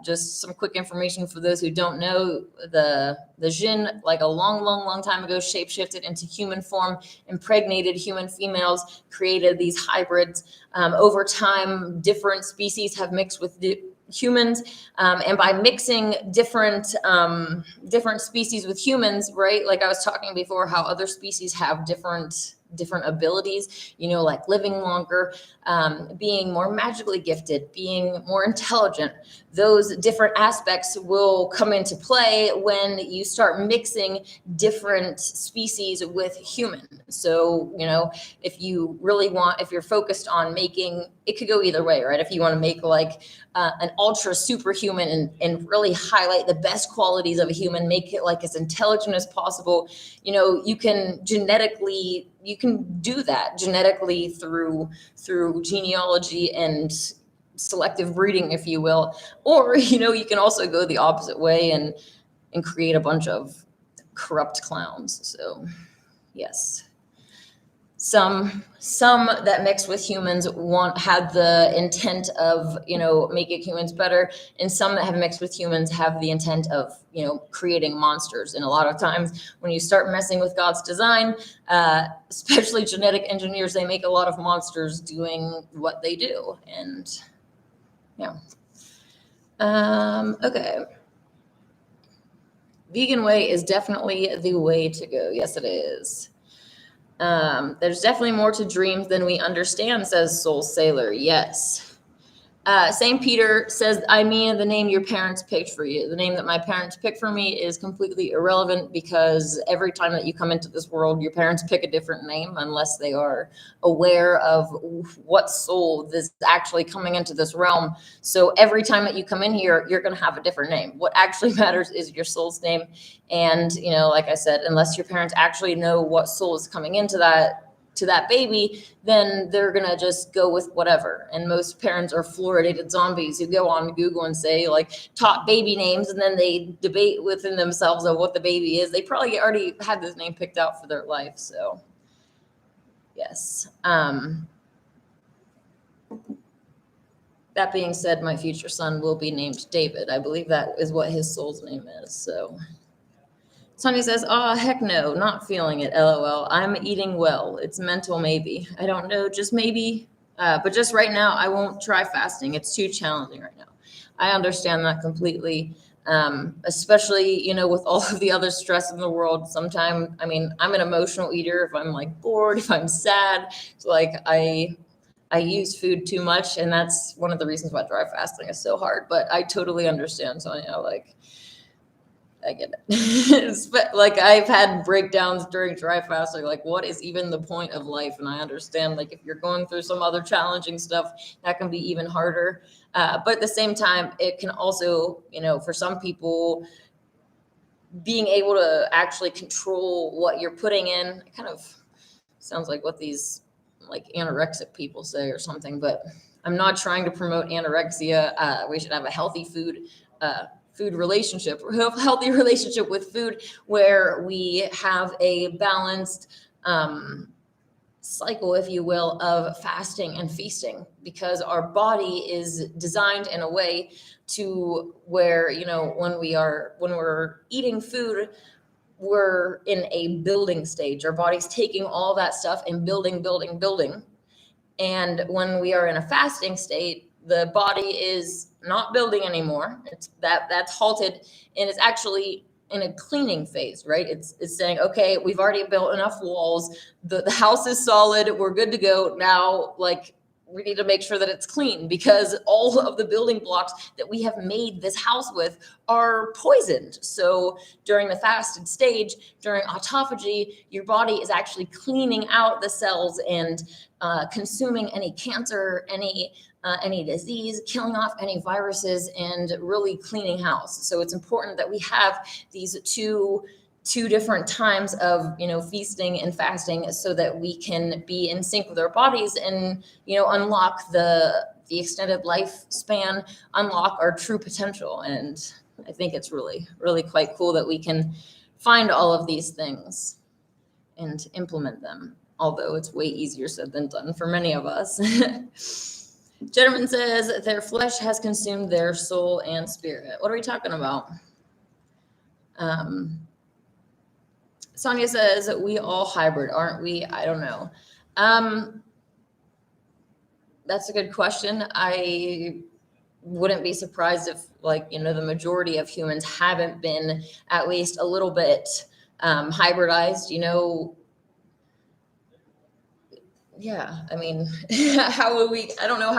Just some quick information for those who don't know, the Jinn, like a long time ago, shapeshifted into human form, impregnated human females, created these hybrids. Over time, different species have mixed with humans, and by mixing different species with humans, right? Like I was talking before, how other species have different abilities, you know, like living longer, being more magically gifted, being more intelligent. Those different aspects will come into play when you start mixing different species with human. So, you know, if you really want, if you're focused on making, it could go either way, right? If you want to make like an ultra superhuman and really highlight the best qualities of a human, make it like as intelligent as possible, you know, you can genetically, you can do that genetically through genealogy and selective breeding, if you will. Or, you know, you can also go the opposite way and create a bunch of corrupt clowns. So yes, some that mix with humans had the intent of, you know, making humans better, and some that have mixed with humans have the intent of, you know, creating monsters. And a lot of times when you start messing with God's design, especially genetic engineers, they make a lot of monsters doing what they do. And yeah. Okay. Vegan way is definitely the way to go. Yes, it is. There's definitely more to dreams than we understand, says Soul Sailor. Yes. St. Peter says, I mean, the name your parents picked for you. The name that my parents picked for me is completely irrelevant because every time that you come into this world, your parents pick a different name unless they are aware of what soul is actually coming into this realm. So every time that you come in here, you're going to have a different name. What actually matters is your soul's name. And, like I said, unless your parents actually know what soul is coming into that baby, then they're gonna just go with whatever. And most parents are fluoridated zombies who go on Google and say like top baby names, and then they debate within themselves of what the baby is. They probably already had this name picked out for their life. So yes. That being said, my future son will be named David. I believe that is what his soul's name is. So Sonia says, oh, heck no, not feeling it, LOL. I'm eating well. It's mental, maybe. I don't know, just maybe. But just right now, I won't try fasting. It's too challenging right now. I understand that completely, especially, with all of the other stress in the world. Sometimes, I'm an emotional eater. If I'm like bored, if I'm sad, so like I use food too much. And that's one of the reasons why dry fasting is so hard. But I totally understand, Sonia, I get it. But like I've had breakdowns during dry fasting, like what is even the point of life? And I understand like if you're going through some other challenging stuff, that can be even harder. But at the same time, it can also, for some people, being able to actually control what you're putting in, it kind of sounds like what these like anorexic people say or something, but I'm not trying to promote anorexia. We should have a healthy food relationship, healthy relationship with food, where we have a balanced cycle, if you will, of fasting and feasting, because our body is designed in a way to where, when we're eating food, we're in a building stage. Our body's taking all that stuff and building. And when we are in a fasting state, the body is not building anymore. That's halted, and it's actually in a cleaning phase, right? It's saying, okay, we've already built enough walls. The house is solid. We're good to go. Now, like, we need to make sure that it's clean, because all of the building blocks that we have made this house with are poisoned. So during the fasted stage, during autophagy, your body is actually cleaning out the cells and consuming any cancer, any disease, killing off any viruses, and really cleaning house. So it's important that we have these two different times of feasting and fasting, so that we can be in sync with our bodies and unlock the extended lifespan, unlock our true potential. And I think it's really, really quite cool that we can find all of these things and implement them, although it's way easier said than done for many of us. Judgement says their flesh has consumed their soul and spirit. What are we talking about? Sonia says we all hybrid, aren't we? I don't know. That's a good question. I wouldn't be surprised if, the majority of humans haven't been at least a little bit hybridized. Yeah, how would we? I don't know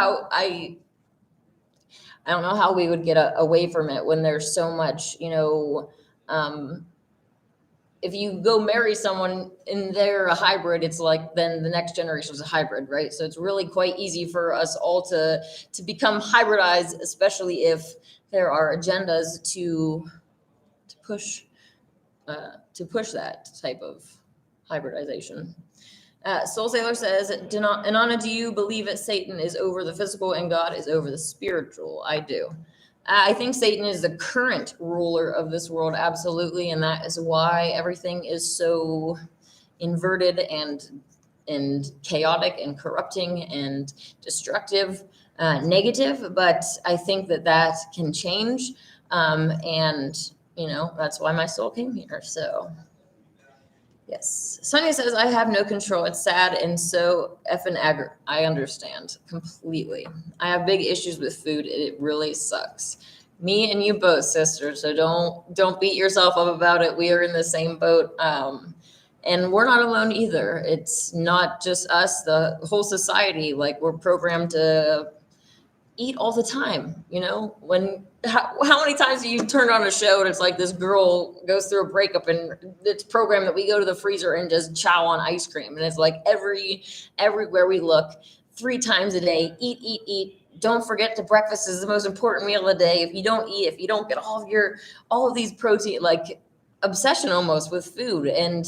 how we would get away from it when there's so much, if you go marry someone and they're a hybrid, it's like then the next generation is a hybrid, right? So it's really quite easy for us all to become hybridized, especially if there are agendas to push that type of hybridization. Soul Sailor says, Inanna, do you believe that Satan is over the physical and God is over the spiritual? I do. I think Satan is the current ruler of this world, absolutely, and that is why everything is so inverted and chaotic and corrupting and destructive, negative. But I think that can change, and that's why my soul came here. So. Yes. Sonia says, I have no control. It's sad and so effing aggro. I understand completely. I have big issues with food. It really sucks. Me and you both, sister. So don't beat yourself up about it. We are in the same boat. And we're not alone either. It's not just us, the whole society. Like, we're programmed to eat all the time. How many times do you turn on a show and it's like this girl goes through a breakup and it's programmed that we go to the freezer and just chow on ice cream, and it's like everywhere we look, 3 times a day, eat. Don't forget to breakfast is the most important meal of the day. If you don't eat, if you don't get all of these protein, like, obsession almost with food, and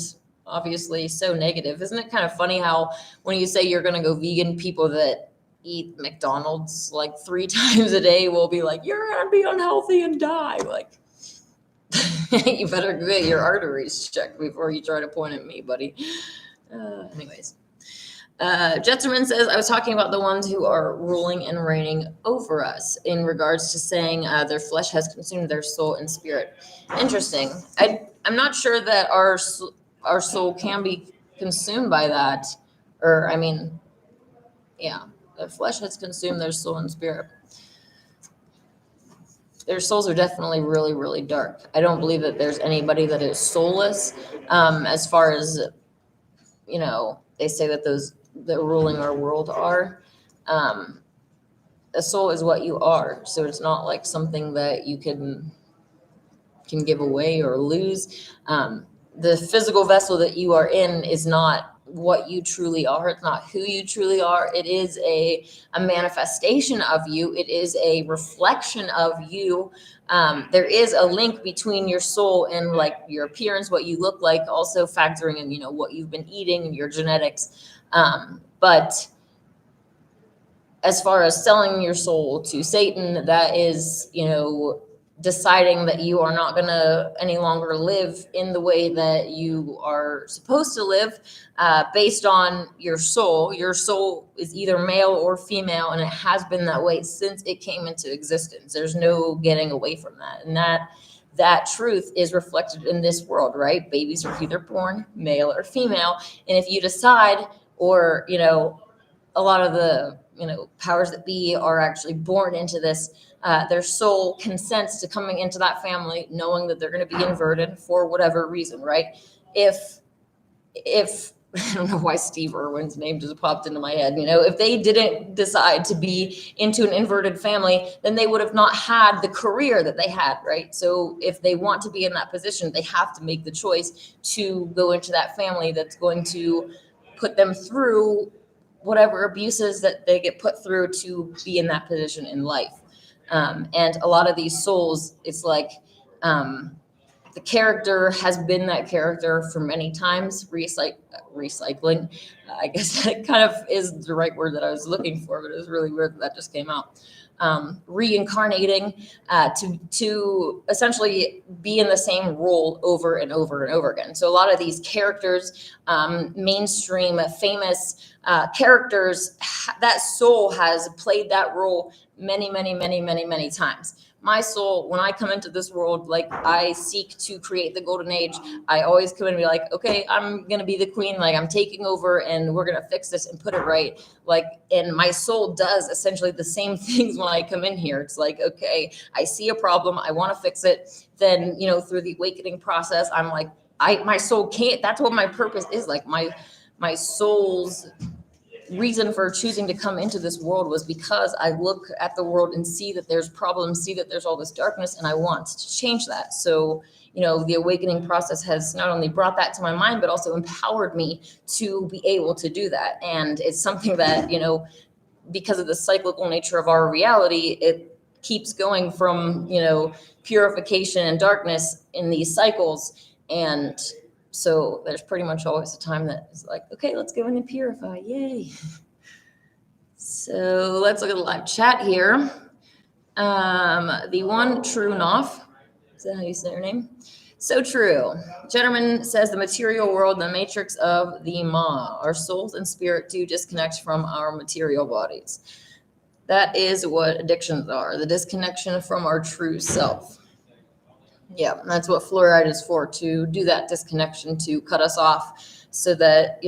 obviously so negative. Isn't it kind of funny how when you say you're going to go vegan, people that eat McDonald's like 3 times a day will be like, you're going to be unhealthy and die. Like, you better get your arteries checked before you try to point at me, buddy. Anyways. Judgement says, I was talking about the ones who are ruling and reigning over us in regards to saying their flesh has consumed their soul and spirit. Interesting. I'm not sure that our soul can be consumed by that. Or, I mean, yeah, their flesh has consumed their soul and spirit. Their souls are definitely really, really dark. I don't believe that there's anybody that is soulless. As far as, they say that those that ruling our world are. A soul is what you are, so it's not like something that you can give away or lose. The physical vessel that you are in is not what you truly are. It's not who you truly are. It is a manifestation of you. It is a reflection of you. There is a link between your soul and like your appearance, what you look like, also factoring in, what you've been eating and your genetics. But as far as selling your soul to Satan, that is, deciding that you are not going to any longer live in the way that you are supposed to live, based on your soul. Your soul is either male or female, and it has been that way since it came into existence. There's no getting away from that. And that truth is reflected in this world, right? Babies are either born male or female. And if you decide, or, a lot of the, powers that be are actually born into this, their soul consents to coming into that family, knowing that they're going to be inverted for whatever reason, right? If I don't know why Steve Irwin's name just popped into my head, if they didn't decide to be into an inverted family, then they would have not had the career that they had, right? So if they want to be in that position, they have to make the choice to go into that family that's going to put them through whatever abuses that they get put through to be in that position in life. And a lot of these souls, it's like, the character has been that character for many times. Recycling, I guess that kind of is the right word that I was looking for, but it was really weird that just came out. Reincarnating to essentially be in the same role over and over and over again. So a lot of these characters, mainstream famous characters, that soul has played that role many, many, many, many, many times. My soul, when I come into this world, like, I seek to create the golden age. I always come in and be like, okay, I'm going to be the queen. Like, I'm taking over and we're going to fix this and put it right. Like, and my soul does essentially the same things when I come in here. It's like, okay, I see a problem. I want to fix it. Then, through the awakening process, I'm like, my soul can't, that's what my purpose is. Like, my soul's reason for choosing to come into this world was because I look at the world and see that there's problems, see that there's all this darkness, and I want to change that. So, the awakening process has not only brought that to my mind, but also empowered me to be able to do that. And it's something that, because of the cyclical nature of our reality, it keeps going from, purification and darkness in these cycles. And so there's pretty much always a time that is like, okay, let's go in and purify. Yay. So let's look at the live chat here. The one True Noff, is that how you say her name? So true. Gentleman says the material world, the matrix of the Ma. Our souls and spirit do disconnect from our material bodies. That is what addictions are, the disconnection from our true self. Yeah, that's what fluoride is for, to do that disconnection, to cut us off so that,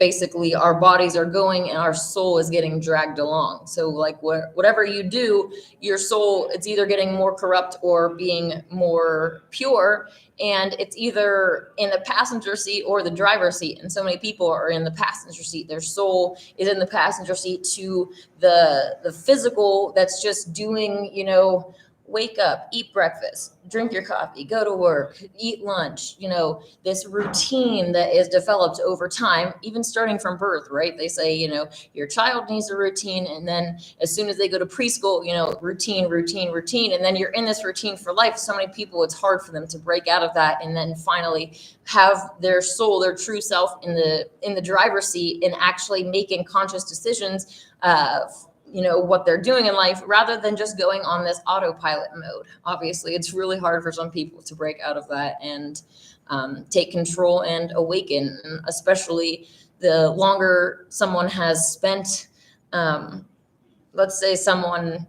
basically our bodies are going and our soul is getting dragged along. So like whatever you do, your soul, it's either getting more corrupt or being more pure. And it's either in the passenger seat or the driver's seat. And so many people are in the passenger seat. Their soul is in the passenger seat to the physical that's just doing, you know, wake up, eat breakfast, drink your coffee, go to work, eat lunch, you know, this routine that is developed over time, even starting from birth, right? They say, you know, your child needs a routine. And then as soon as they go to preschool, you know, routine. And then you're in this routine for life. So many people, it's hard for them to break out of that. And then finally have their soul, their true self in the driver's seat and actually making conscious decisions, you know, what they're doing in life rather than just going on this autopilot mode. Obviously, it's really hard for some people to break out of that and take control and awaken, especially the longer someone has spent, let's say someone,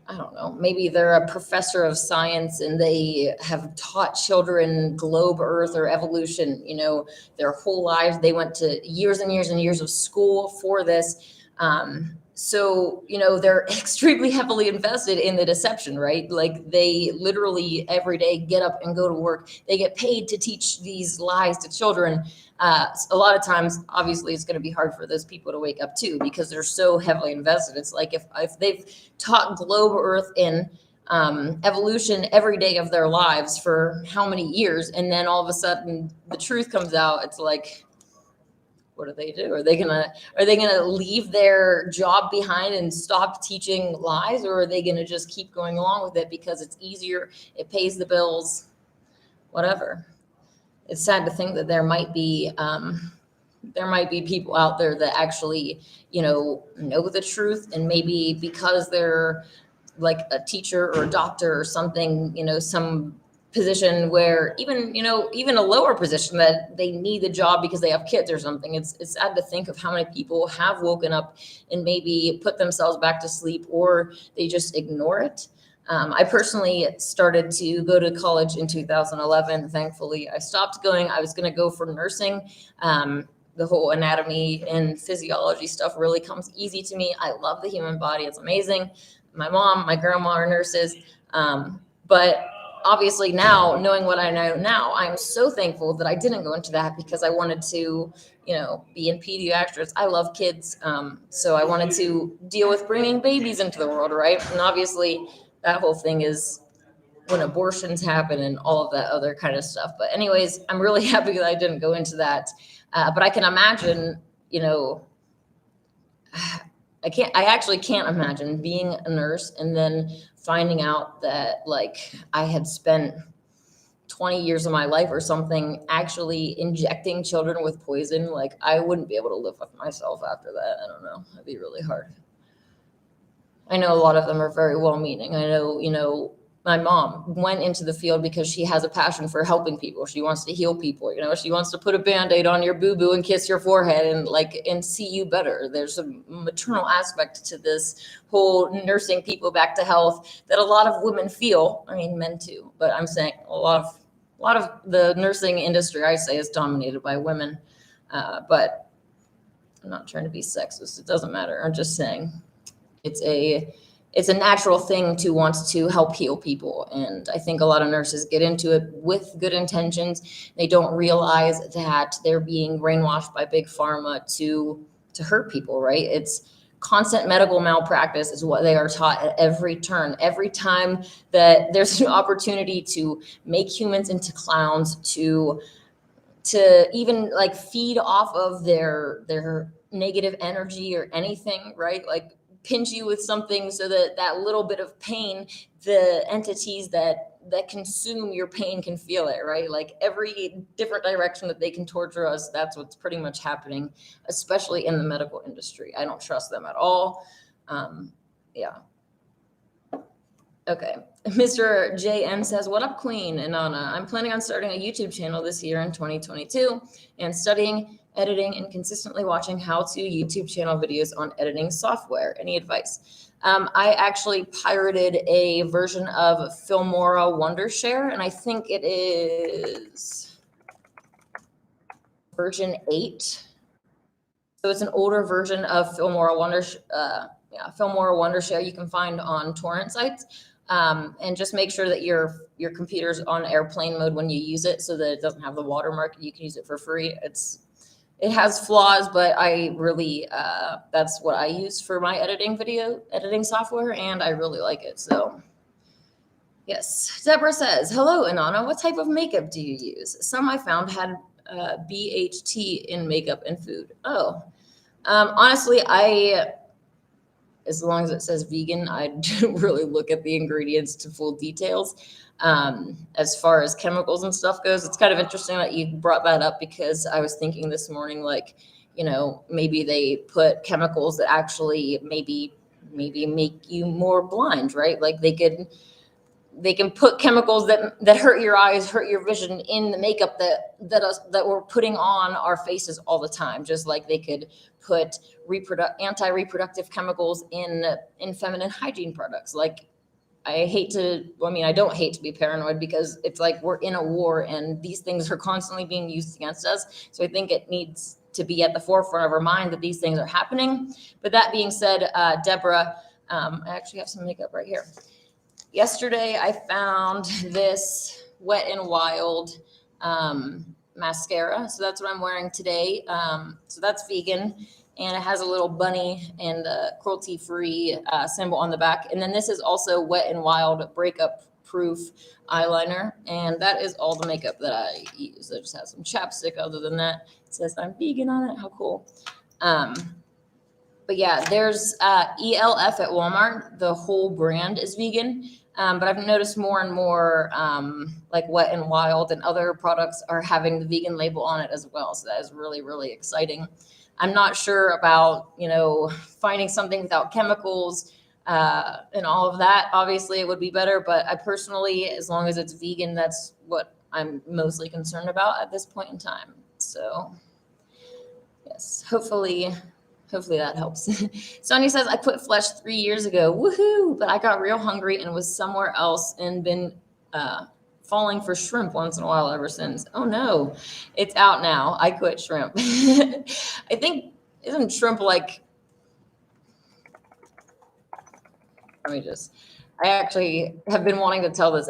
I don't know, maybe they're a professor of science and they have taught children globe earth or evolution, you know, their whole lives. They went to years and years and years of school for this. So, you know, they're extremely heavily invested in the deception, right? Like they literally every day get up and go to work. They get paid to teach these lies to children. A lot of times, obviously, it's going to be hard for those people to wake up too, because they're so heavily invested. It's like if they've taught globe earth in evolution every day of their lives for how many years, and then all of a sudden the truth comes out, it's like, what do they do? Are they gonna leave their job behind and stop teaching lies, or are they gonna just keep going along with it because it's easier, it pays the bills, whatever? It's sad to think that there might be people out there that actually, you know the truth, and maybe because they're like a teacher or a doctor or something, you know, some position where even a lower position that they need the job because they have kids or something. It's sad to think of how many people have woken up and maybe put themselves back to sleep, or they just ignore it. I personally started to go to college in 2011. Thankfully, I stopped going. I was going to go for nursing. The whole anatomy and physiology stuff really comes easy to me. I love the human body. It's amazing. My mom, my grandma are nurses. But obviously now, knowing what I know now, I'm so thankful that I didn't go into that, because I wanted to, be in pediatrics. I love kids. So I wanted to deal with bringing babies into the world, right? And obviously that whole thing is when abortions happen and all of that other kind of stuff. But anyways, I'm really happy that I didn't go into that. But I can imagine, I actually can't imagine being a nurse and then finding out that like I had spent 20 years of my life or something actually injecting children with poison. Like I wouldn't be able to live with myself after that. I don't know. It'd be really hard. I know a lot of them are very well-meaning. I know, my mom went into the field because she has a passion for helping people. She wants to heal people. She wants to put a Band-Aid on your boo-boo and kiss your forehead and see you better. There's a maternal aspect to this whole nursing people back to health that a lot of women feel. I mean, men too, but I'm saying a lot of the nursing industry, I say, is dominated by women. But I'm not trying to be sexist. It doesn't matter. I'm just saying it's a natural thing to want to help heal people. And I think a lot of nurses get into it with good intentions. They don't realize that they're being brainwashed by big pharma to hurt people, right? It's constant medical malpractice is what they are taught at every turn. Every time that there's an opportunity to make humans into clowns, to even like feed off of their negative energy or anything, right? Like pinch you with something so that little bit of pain, the entities that consume your pain can feel it, right? Like every different direction that they can torture us, that's what's pretty much happening, especially in the medical industry. I don't trust them at all. Yeah. Okay. Mr. JN says, what up, Queen and Anna? I'm planning on starting a YouTube channel this year in 2022 and studying editing and consistently watching how-to YouTube channel videos on editing software. Any advice? I actually pirated a version of Filmora Wondershare, and I think it is version 8. So it's an older version of Fillmore Wondershare you can find on torrent sites. And just make sure that your computer's on airplane mode when you use it so that it doesn't have the watermark. You can use it for free. It has flaws, but I really, that's what I use for my video editing software, and I really like it. So yes. Deborah says, hello, Inanna. What type of makeup do you use? Some I found had BHT in makeup and food. Oh, honestly, as long as it says vegan, I don't really look at the ingredients to full details. As far as chemicals and stuff goes, it's kind of interesting that you brought that up, because I was thinking this morning, like, maybe they put chemicals that actually maybe make you more blind, right? Like they can put chemicals that hurt your eyes, hurt your vision in the makeup that we're putting on our faces all the time. Just like they could put anti-reproductive chemicals in feminine hygiene products. Like, I don't hate to be paranoid, because it's like we're in a war and these things are constantly being used against us. So I think it needs to be at the forefront of our mind that these things are happening. But that being said, Deborah, I actually have some makeup right here. Yesterday, I found this Wet n Wild mascara. So that's what I'm wearing today. So that's vegan, and it has a little bunny and a cruelty-free symbol on the back. And then this is also Wet n Wild breakup proof eyeliner. And that is all the makeup that I use. I just have some chapstick. Other than that, it says I'm vegan on it. How cool. But yeah, there's ELF at Walmart. The whole brand is vegan. But I've noticed more and more, like Wet n Wild and other products are having the vegan label on it as well. So that is really, really exciting. I'm not sure about, finding something without chemicals and all of that. Obviously, it would be better. But I personally, as long as it's vegan, that's what I'm mostly concerned about at this point in time. So yes, hopefully that helps. Sonia says, I quit Flesh 3 years ago. Woohoo! But I got real hungry and was somewhere else and been falling for shrimp once in a while ever since. Oh no, it's out now. I quit shrimp. I think, isn't shrimp like, I actually have been wanting to tell this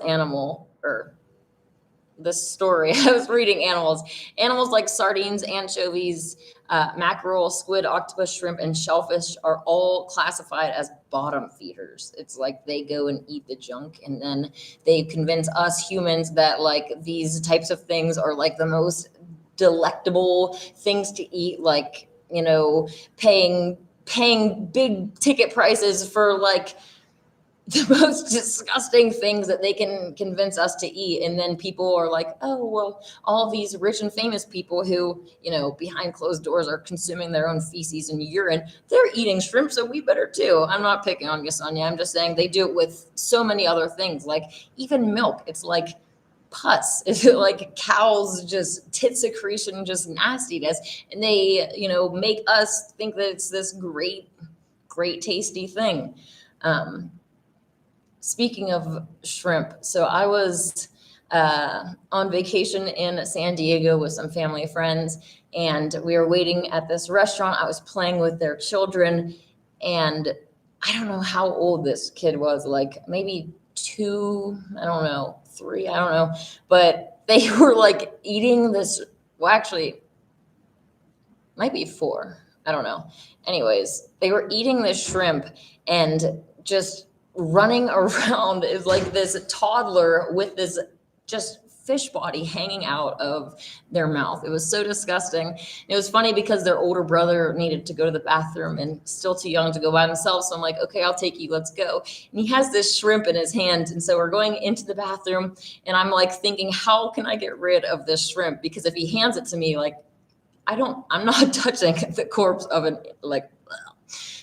this story. I was reading animals like sardines, anchovies, mackerel, squid, octopus, shrimp, and shellfish are all classified as bottom feeders. It's like they go and eat the junk, and then they convince us humans that like these types of things are like the most delectable things to eat, like, paying big ticket prices for like the most disgusting things that they can convince us to eat. And then people are like, oh, well, all these rich and famous people who, behind closed doors are consuming their own feces and urine, they're eating shrimp, so we better too. I'm not picking on you, Sonia. I'm just saying they do it with so many other things, like even milk. It's like pus. It's like cows, just tit secretion, just nastiness. And they, make us think that it's this great, great tasty thing. Speaking of shrimp, so I was on vacation in San Diego with some family friends, and we were waiting at this restaurant. I was playing with their children, and I don't know how old this kid was, like maybe 2, I don't know, 3, I don't know, but they were like eating this, well, actually, might be 4, I don't know. Anyways, they were eating this shrimp and just running around is like this toddler with this just fish body hanging out of their mouth. It was so disgusting. It was funny because their older brother needed to go to the bathroom and still too young to go by himself. So I'm like, okay, I'll take you. Let's go. And he has this shrimp in his hand. And so we're going into the bathroom, and I'm like thinking, how can I get rid of this shrimp? Because if he hands it to me, like, I'm not touching the corpse of an, like,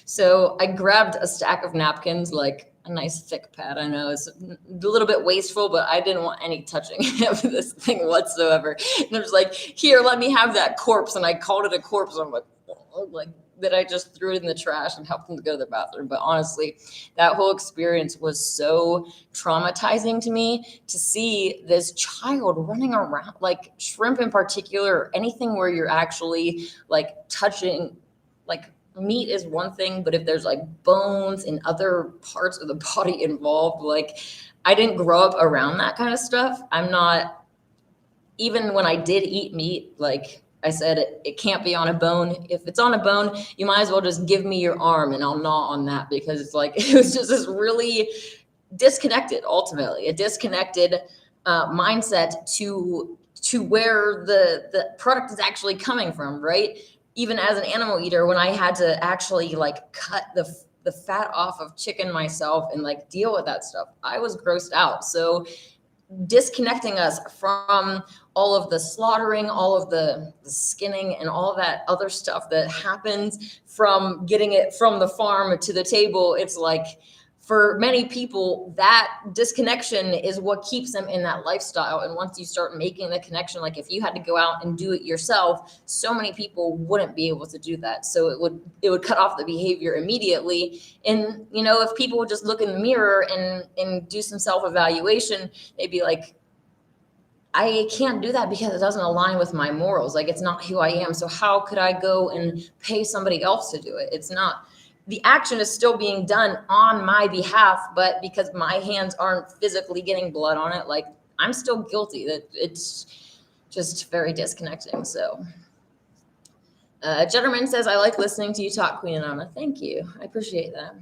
so I grabbed a stack of napkins, like a nice thick pad. I know it's a little bit wasteful, but I didn't want any touching of this thing whatsoever. And I was like, here, let me have that corpse. And I called it a corpse. I'm like, that I just threw it in the trash and helped them to go to the bathroom. But honestly, that whole experience was so traumatizing to me, to see this child running around, like shrimp in particular, or anything where you're actually like touching like meat is one thing, but if there's like bones and other parts of the body involved, like I didn't grow up around that kind of stuff. I'm not, even when I did eat meat, like I said, it can't be on a bone. If it's on a bone, you might as well just give me your arm and I'll gnaw on that, because it's like, it was just this really disconnected, ultimately, a disconnected mindset to where the product is actually coming from, right? Even as an animal eater, when I had to actually like cut the fat off of chicken myself and like deal with that stuff, I was grossed out. So disconnecting us from all of the slaughtering, all of the skinning, and all that other stuff that happens from getting it from the farm to the table. It's like, for many people, that disconnection is what keeps them in that lifestyle. And once you start making the connection, like if you had to go out and do it yourself, so many people wouldn't be able to do that. So it would cut off the behavior immediately. And, you know, if people would just look in the mirror and do some self-evaluation, they'd be like, I can't do that because it doesn't align with my morals. Like, it's not who I am. So how could I go and pay somebody else to do it? It's not. The action is still being done on my behalf, but because my hands aren't physically getting blood on it, like I'm still guilty. That it's just very disconnecting. So Judgement says, I like listening to you talk, Queen Anna. Thank you. I appreciate that.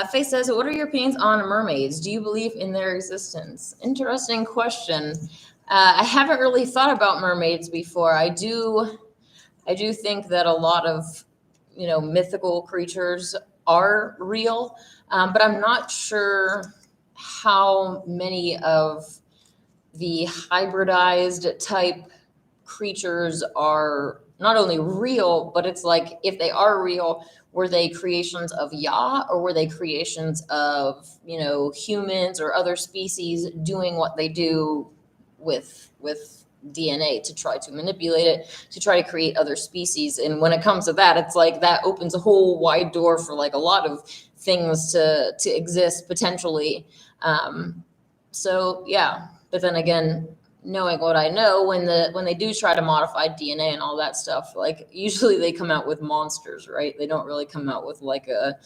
Faith says, what are your opinions on mermaids? Do you believe in their existence? Interesting question. I haven't really thought about mermaids before. I do think that a lot of, you know, mythical creatures are real, but I'm not sure how many of the hybridized type creatures are not only real, but it's like, if they are real, were they creations of Yah, or were they creations of, you know, humans or other species doing what they do with DNA to try to manipulate it, to try to create other species? And when it comes to that, it's like that opens a whole wide door for like a lot of things to exist potentially. So yeah, but then again, knowing what I know, when they do try to modify DNA and all that stuff, like usually they come out with monsters, right? They don't really come out with like a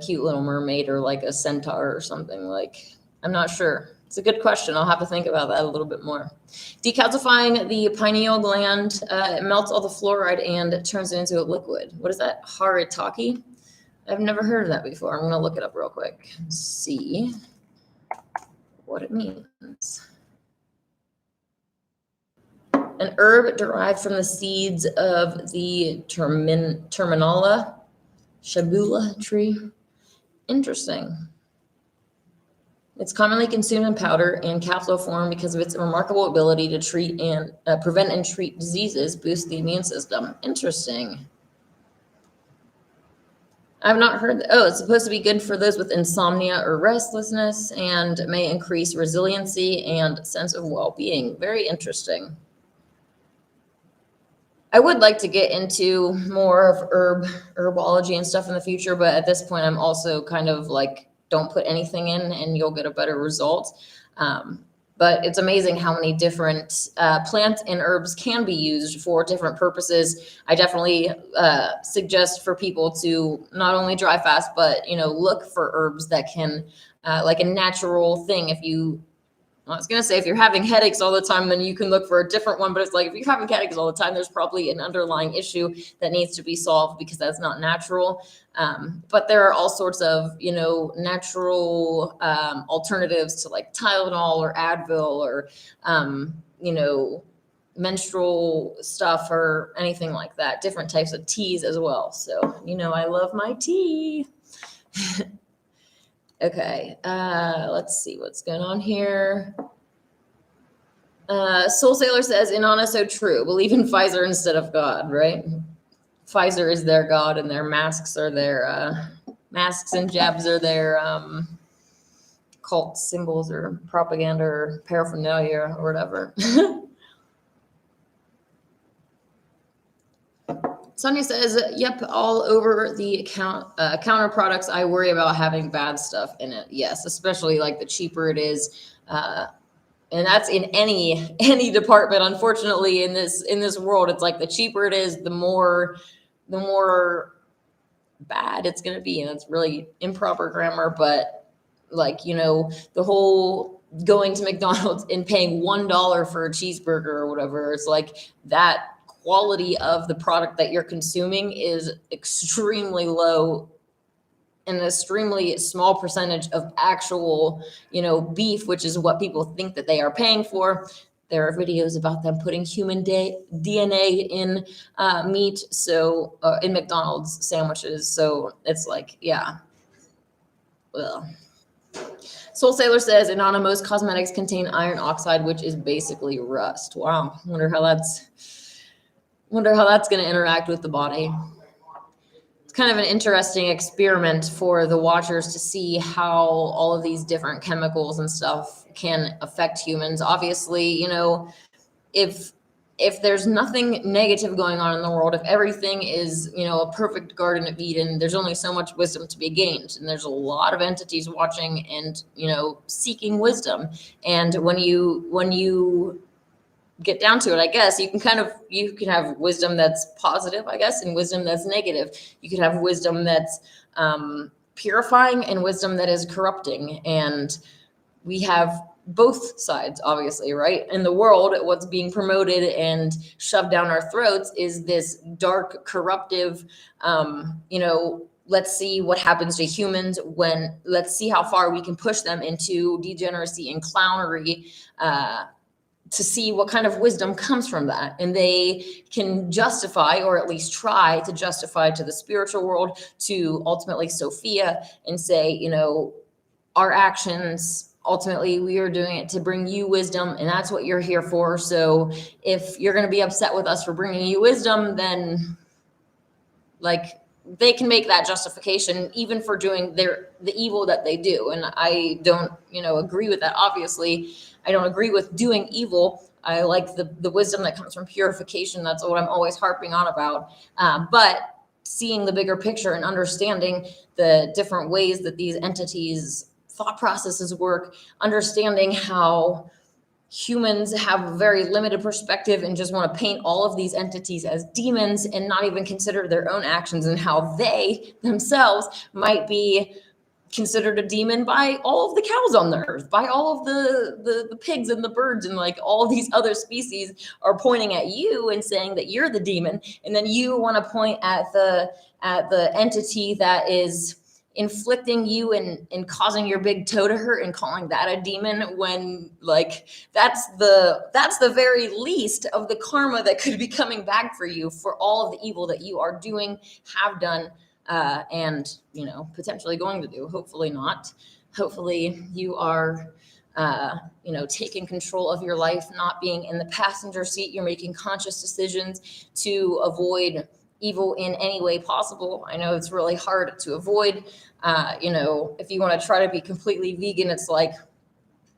cute little mermaid or like a centaur or something. Like, I'm not sure. It's a good question. I'll have to think about that a little bit more. Decalcifying the pineal gland, it melts all the fluoride and turns it into a liquid. What is that? Haritaki? I've never heard of that before. I'm going to look it up real quick and see what it means. An herb derived from the seeds of the terminala shabula tree. Interesting. It's commonly consumed in powder and capsule form because of its remarkable ability to treat and prevent and treat diseases, boost the immune system. Interesting. I've not heard. Oh, it's supposed to be good for those with insomnia or restlessness, and may increase resiliency and sense of well-being. Very interesting. I would like to get into more of herbology and stuff in the future, but at this point, I'm also kind of like, don't put anything in and you'll get a better result. But it's amazing how many different plants and herbs can be used for different purposes. I definitely suggest for people to not only dry fast, but, you know, look for herbs that can, like a natural thing. I was going to say, if you're having headaches all the time, then you can look for a different one. But it's like, if you're having headaches all the time, there's probably an underlying issue that needs to be solved because that's not natural. But there are all sorts of, you know, natural alternatives to like Tylenol or Advil or, you know, menstrual stuff or anything like that. Different types of teas as well. So, you know, I love my tea. Okay, let's see what's going on here. Soul Sailor says, Inanna, so true. Believe in Pfizer instead of God, right? Pfizer is their God, and their masks are their masks and jabs are their cult symbols or propaganda or paraphernalia or whatever. Sonia says, yep, all over the counter products, I worry about having bad stuff in it. Yes, especially like the cheaper it is, and that's in any department. Unfortunately, in this world, it's like the cheaper it is, the more bad it's going to be. And that's really improper grammar, but like, the whole going to McDonald's and paying $1 for a cheeseburger or whatever, it's like that quality of the product that you're consuming is extremely low, an extremely small percentage of actual, beef, which is what people think that they are paying for. There are videos about them putting human DNA in meat, so in McDonald's sandwiches. So it's like, yeah. Well, Soul Sailor says Anonymous cosmetics contain iron oxide, which is basically rust. Wow, wonder how that's going to interact with the body. It's kind of an interesting experiment for the watchers to see how all of these different chemicals and stuff can affect humans. Obviously, if there's nothing negative going on in the world, if everything is, a perfect Garden of Eden, there's only so much wisdom to be gained. And there's a lot of entities watching and, seeking wisdom. And when you get down to it, I guess you can have wisdom that's positive, I guess, and wisdom that's negative. You could have wisdom that's purifying and wisdom that is corrupting. And we have both sides, obviously, right? In the world, what's being promoted and shoved down our throats is this dark, corruptive, let's see what happens to humans let's see how far we can push them into degeneracy and clownery, to see what kind of wisdom comes from that. And they can justify, or at least try to justify to the spiritual world, to ultimately Sophia, and say, our actions, ultimately we are doing it to bring you wisdom, and that's what you're here for. So if you're going to be upset with us for bringing you wisdom, then they can make that justification even for doing the evil that they do. And I don't, agree with that. Obviously, I don't agree with doing evil. I like the wisdom that comes from purification. That's what I'm always harping on about. But seeing the bigger picture and understanding the different ways that these entities' thought processes work, understanding how humans have a very limited perspective and just want to paint all of these entities as demons and not even consider their own actions and how they themselves might be considered a demon by all of the cows on the earth, by all of the pigs and the birds, and like all these other species are pointing at you and saying that you're the demon. And then you want to point at the entity that is inflicting you and causing your big toe to hurt and calling that a demon, when that's the very least of the karma that could be coming back for you for all of the evil that you are doing, have done, and potentially going to do. Hopefully not. Hopefully you are taking control of your life, not being in the passenger seat. You're making conscious decisions to avoid evil in any way possible. I know it's really hard to avoid. If you want to try to be completely vegan, it's like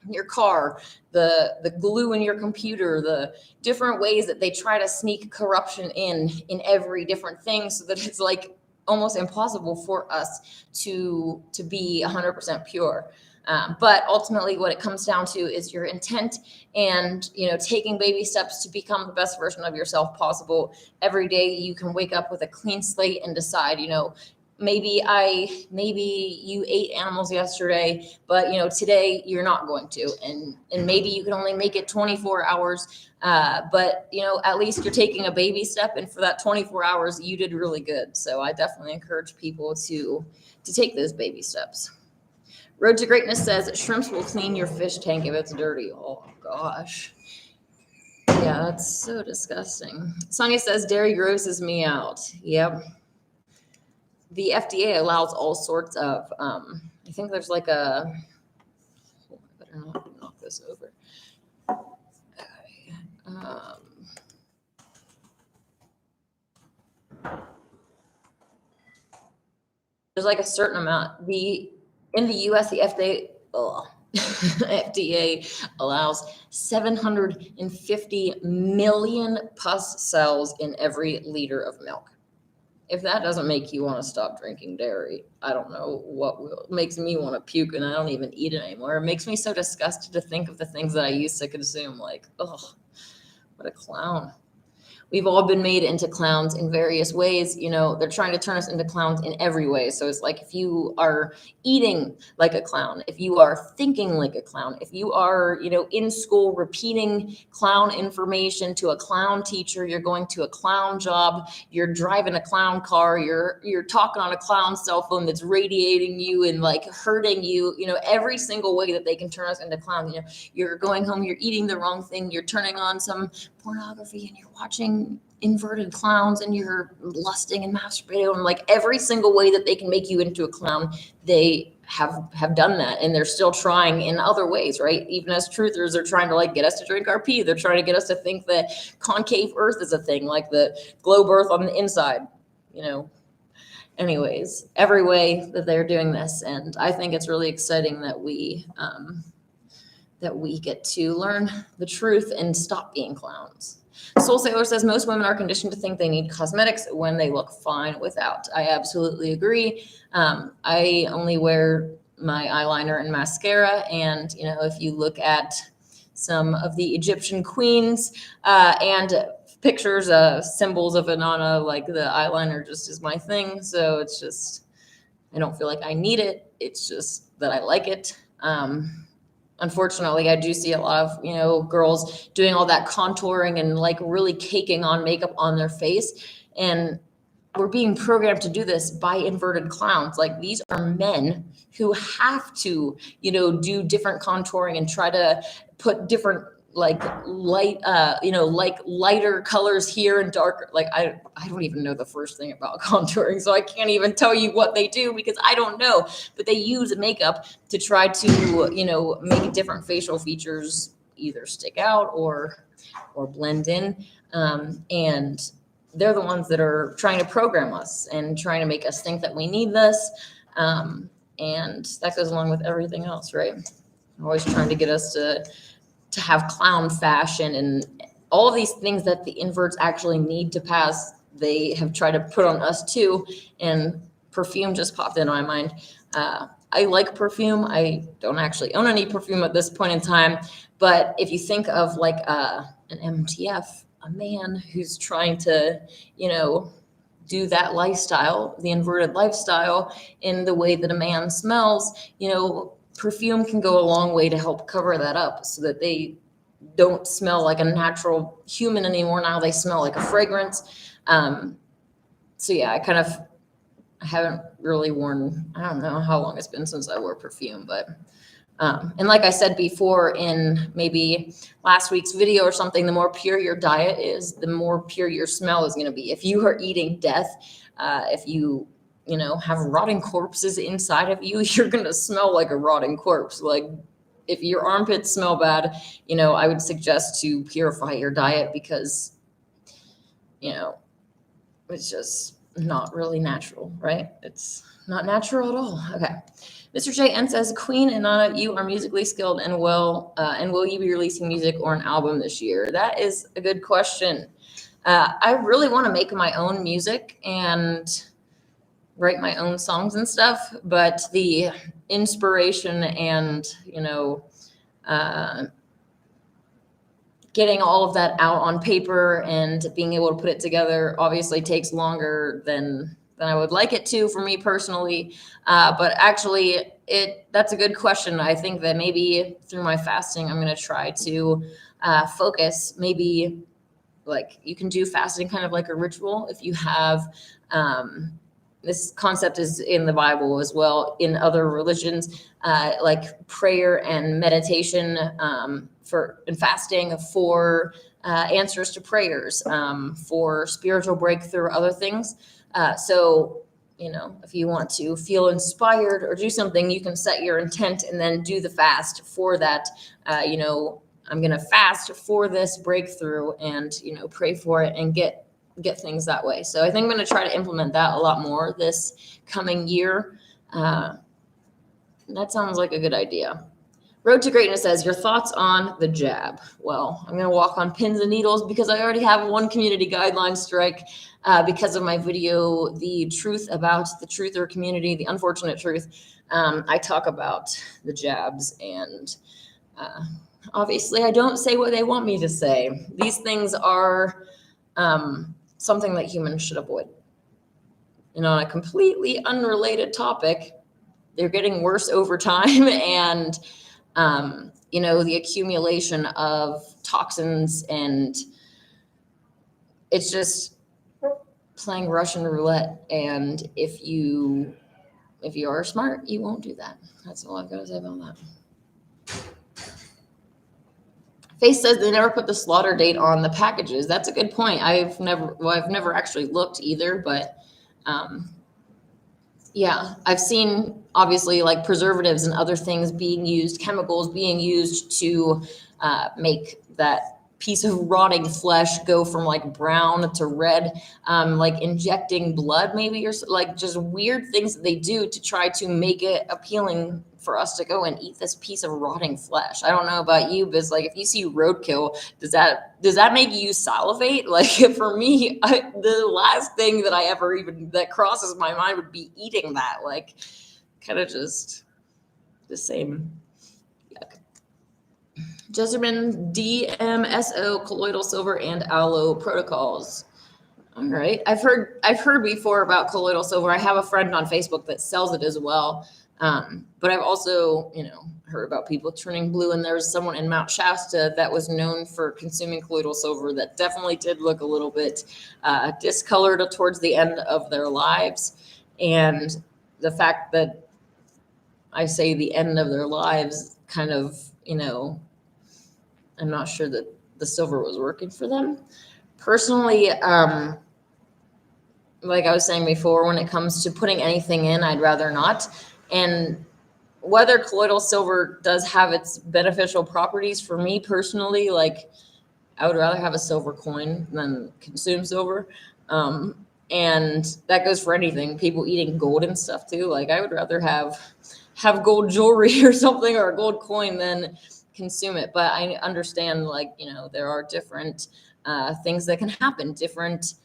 your car, the glue in your computer, the different ways that they try to sneak corruption in every different thing, so that it's like almost impossible for us to be 100% pure. But ultimately what it comes down to is your intent, and, taking baby steps to become the best version of yourself possible. Every day you can wake up with a clean slate and decide, maybe you ate animals yesterday, but today you're not going to, and maybe you can only make it 24 hours. But at least you're taking a baby step, and for that 24 hours, you did really good. So I definitely encourage people to take those baby steps. Road to Greatness says shrimps will clean your fish tank if it's dirty. Oh gosh. Yeah, that's so disgusting. Sonia says dairy grosses me out. Yep. The FDA allows all sorts of, I think there's like I better not knock this over. Okay. There's like a certain amount. In the US, the FDA allows 750 million pus cells in every liter of milk. if that doesn't make you want to stop drinking dairy, I don't know makes me want to puke, and I don't even eat it anymore. It makes me so disgusted to think of the things that I used to consume. Like, oh, what a clown. We've all been made into clowns in various ways. They're trying to turn us into clowns in every way. So it's like, if you are eating like a clown, if you are thinking like a clown, if you are, in school repeating clown information to a clown teacher, you're going to a clown job, you're driving a clown car, you're talking on a clown cell phone that's radiating you and like hurting you, every single way that they can turn us into clowns. You're going home, you're eating the wrong thing, you're turning on some pornography, and you're watching inverted clowns, and you're lusting and masturbating, and like every single way that they can make you into a clown, they have done that, and they're still trying in other ways, right? Even as truthers, they're trying to like get us to drink our pee. They're trying to get us to think that concave earth is a thing, like the globe earth on the inside, anyways, every way that they're doing this. And I think it's really exciting that we get to learn the truth and stop being clowns. Soul Sailor says most women are conditioned to think they need cosmetics when they look fine without. I absolutely agree. I only wear my eyeliner and mascara. And, if you look at some of the Egyptian queens and pictures, symbols of Inanna, like the eyeliner just is my thing. So it's just, I don't feel like I need it. It's just that I like it. Unfortunately, I do see a lot of, girls doing all that contouring and like really caking on makeup on their face. And we're being programmed to do this by inverted clowns. Like, these are men who have to, do different contouring and try to put different like light, like lighter colors here and darker. Like, I don't even know the first thing about contouring, so I can't even tell you what they do because I don't know. But they use makeup to try to, make different facial features either stick out or blend in. And they're the ones that are trying to program us and trying to make us think that we need this. And that goes along with everything else, right? Always trying to get us to have clown fashion and all of these things that the inverts actually need to pass. They have tried to put on us too. And perfume just popped into my mind. I like perfume. I don't actually own any perfume at this point in time. But if you think of like an MTF, a man who's trying to, do that lifestyle, the inverted lifestyle, in the way that a man smells, perfume can go a long way to help cover that up so that they don't smell like a natural human anymore. Now they smell like a fragrance. So yeah, I haven't really worn, I don't know how long it's been since I wore perfume, but and like I said before in maybe last week's video or something, the more pure your diet is, the more pure your smell is going to be. If you are eating death, if you have rotting corpses inside of you, you're going to smell like a rotting corpse. Like, if your armpits smell bad, I would suggest to purify your diet because, it's just not really natural, right? It's not natural at all. Okay. Mr. JN says, Queen and Nana, you are musically skilled and will you be releasing music or an album this year? That is a good question. I really want to make my own music and write my own songs and stuff, but the inspiration and, getting all of that out on paper and being able to put it together obviously takes longer than I would like it to for me personally. But actually, that's a good question. I think that maybe through my fasting, I'm going to try to focus. Maybe like you can do fasting kind of like a ritual if you have this concept is in the Bible as well, in other religions, like prayer and meditation and fasting for answers to prayers, for spiritual breakthrough, other things. So, if you want to feel inspired or do something, you can set your intent and then do the fast for that. I'm going to fast for this breakthrough and, pray for it and get things that way. So I think I'm going to try to implement that a lot more this coming year. That sounds like a good idea. Road to Greatness says, your thoughts on the jab? Well, I'm going to walk on pins and needles because I already have one community guideline strike because of my video, The Truth About the Truther Community, the Unfortunate Truth. I talk about the jabs, and obviously I don't say what they want me to say. These things are something that humans should avoid. And on a completely unrelated topic, they're getting worse over time, and the accumulation of toxins, and it's just playing Russian roulette. And if you are smart, you won't do that. That's all I've got to say about that. Face says they never put the slaughter date on the packages. That's a good point. I've never actually looked either, but yeah, I've seen obviously like preservatives and other things being used, chemicals being used to make that piece of rotting flesh go from like brown to red, like injecting blood maybe, or like just weird things that they do to try to make it appealing for us to go and eat this piece of rotting flesh. I don't know about you, but it's like if you see roadkill, does that make you salivate? Like for me, the last thing that I ever even that crosses my mind would be eating that. Like kind of just the same. Yuck. Judgement, DMSO, colloidal silver, and aloe protocols. All right, I've heard before about colloidal silver. I have a friend on Facebook that sells it as well. But I've also, heard about people turning blue, and there was someone in Mount Shasta that was known for consuming colloidal silver that definitely did look a little bit discolored towards the end of their lives. And the fact that I say the end of their lives kind of, I'm not sure that the silver was working for them. Personally, like I was saying before, when it comes to putting anything in, I'd rather not. And whether colloidal silver does have its beneficial properties, for me personally, like I would rather have a silver coin than consume silver. And that goes for anything. People eating gold and stuff too. Like I would rather have gold jewelry or something, or a gold coin, than consume it. But I understand, like, there are different things that can happen. Different,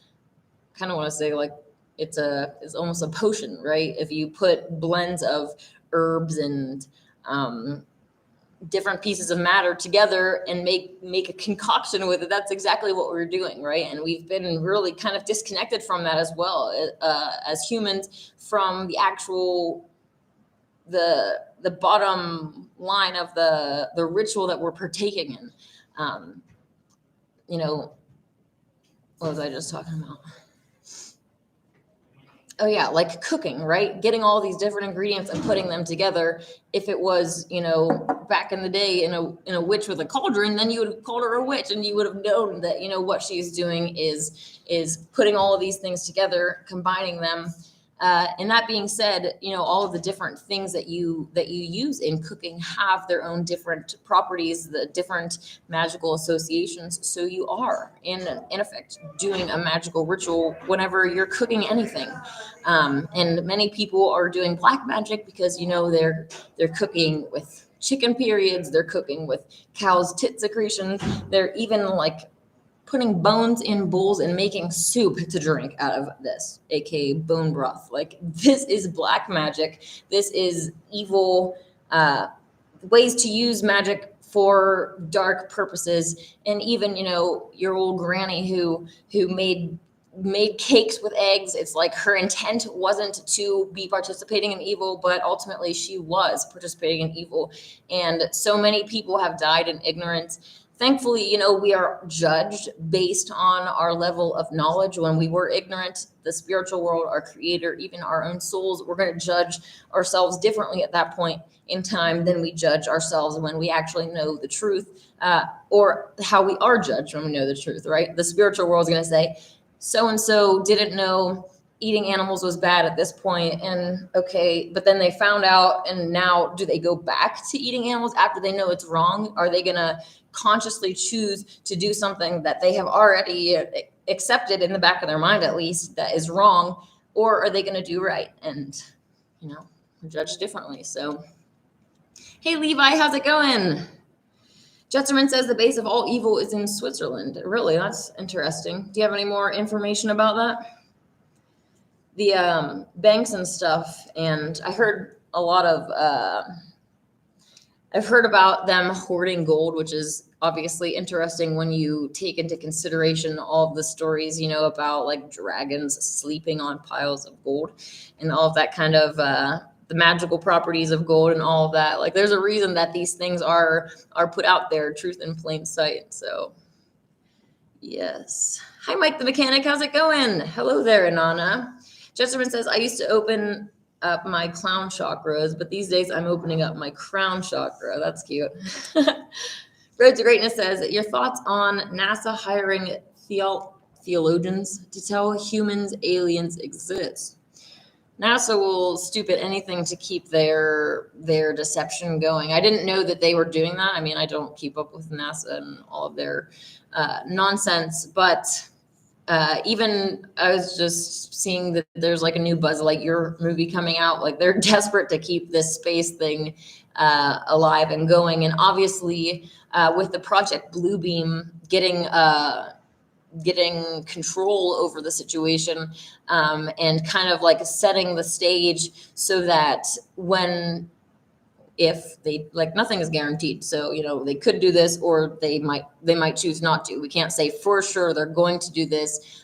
kind of want to say, like, it's almost a potion, right? If you put blends of herbs and different pieces of matter together and make a concoction with it, that's exactly what we're doing, right? And we've been really kind of disconnected from that as well, as humans, from the actual the bottom line of the ritual that we're partaking in. What was I just talking about? Oh yeah, like cooking, right? Getting all these different ingredients and putting them together. If it was, back in the day in a witch with a cauldron, then you would have called her a witch, and you would have known that, what she's doing is putting all of these things together, combining them. And that being said, all of the different things that you use in cooking have their own different properties, the different magical associations. So you are in effect doing a magical ritual whenever you're cooking anything. And many people are doing black magic because they're cooking with chicken periods, they're cooking with cow's tit secretion, they're even like putting bones in bowls and making soup to drink out of this, aka bone broth. Like, this is black magic. This is evil ways to use magic for dark purposes. And even, your old granny who made cakes with eggs. It's like her intent wasn't to be participating in evil, but ultimately she was participating in evil. And so many people have died in ignorance. Thankfully, we are judged based on our level of knowledge. When we were ignorant, the spiritual world, our creator, even our own souls, we're going to judge ourselves differently at that point in time than we judge ourselves when we actually know the truth, or how we are judged when we know the truth, right? The spiritual world is going to say, so-and-so didn't know eating animals was bad at this point, and okay, but then they found out, and now do they go back to eating animals after they know it's wrong? Are they going to consciously choose to do something that they have already accepted in the back of their mind, at least, that is wrong? Or are they going to do right? And, we're judged differently. So Hey, Levi, how's it going? Judgement says the base of all evil is in Switzerland. Really, that's interesting. Do you have any more information about that? The banks and stuff, and I heard a lot of I've heard about them hoarding gold, which is obviously interesting when you take into consideration all of the stories, you know, about like dragons sleeping on piles of gold and all of that kind of the magical properties of gold and all of that. Like there's a reason that these things are put out there, truth in plain sight. So yes. Hi, Mike the mechanic. How's it going? Hello there, Inanna. Chesterman says, I used to open up my clown chakras, but these days I'm opening up my crown chakra. That's cute. Road to Greatness says, your thoughts on NASA hiring theologians to tell humans aliens exist? NASA will stoop at anything to keep their deception going. I didn't know that they were doing that. I mean, I don't keep up with NASA and all of their nonsense, but even I was just seeing that there's like a new Buzz Lightyear movie coming out. Like they're desperate to keep this space thing alive and going. And obviously, with the Project Bluebeam getting control over the situation and kind of like setting the stage so that if they like nothing is guaranteed, so you know they could do this or they might choose not to. We can't say for sure they're going to do this.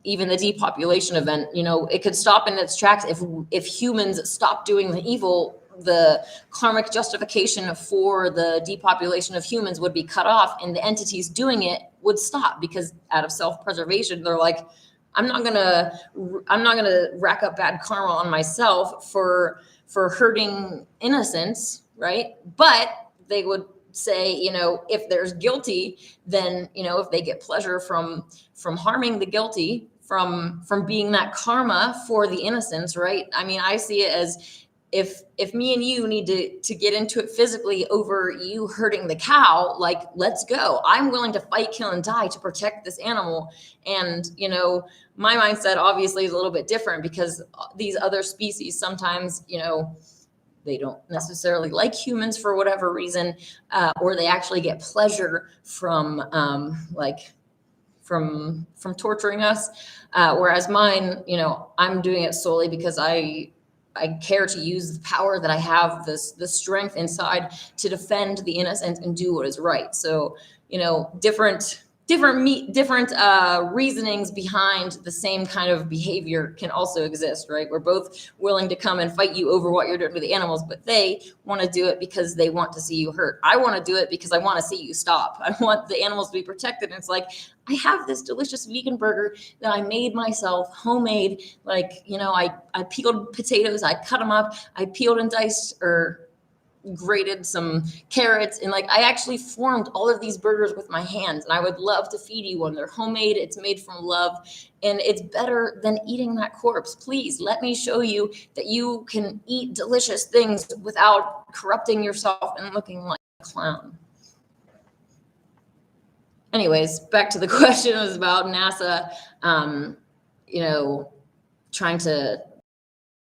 Even the depopulation event, you know, it could stop in its tracks if humans stop doing the evil. The karmic justification for the depopulation of humans would be cut off, and the entities doing it would stop because out of self-preservation, they're like, I'm not gonna rack up bad karma on myself for hurting innocents, right? But they would say, you know, if there's guilty, then, you know, if they get pleasure from harming the guilty, from being that karma for the innocents, right? I mean, I see it as if me and you need to get into it physically over you hurting the cow, like, let's go. I'm willing to fight, kill, and die to protect this animal. And, you know, my mindset obviously is a little bit different because these other species sometimes, you know, they don't necessarily like humans for whatever reason, or they actually get pleasure from torturing us. Whereas mine, you know, I'm doing it solely because I care to use the power that I have, the strength inside to defend the innocent and do what is right. So, you know, different reasonings behind the same kind of behavior can also exist, right? We're both willing to come and fight you over what you're doing to the animals, but they want to do it because they want to see you hurt. I want to do it because I want to see you stop. I want the animals to be protected. And it's like, I have this delicious vegan burger that I made myself, homemade. Like, you know, I peeled potatoes, I cut them up, I peeled and diced or grated some carrots, and like I actually formed all of these burgers with my hands, and I would love to feed you one. They're homemade, it's made from love, and it's better than eating that corpse. Please let me show you that you can eat delicious things without corrupting yourself and looking like a clown. Anyways, back to the question. It was about NASA, you know, trying to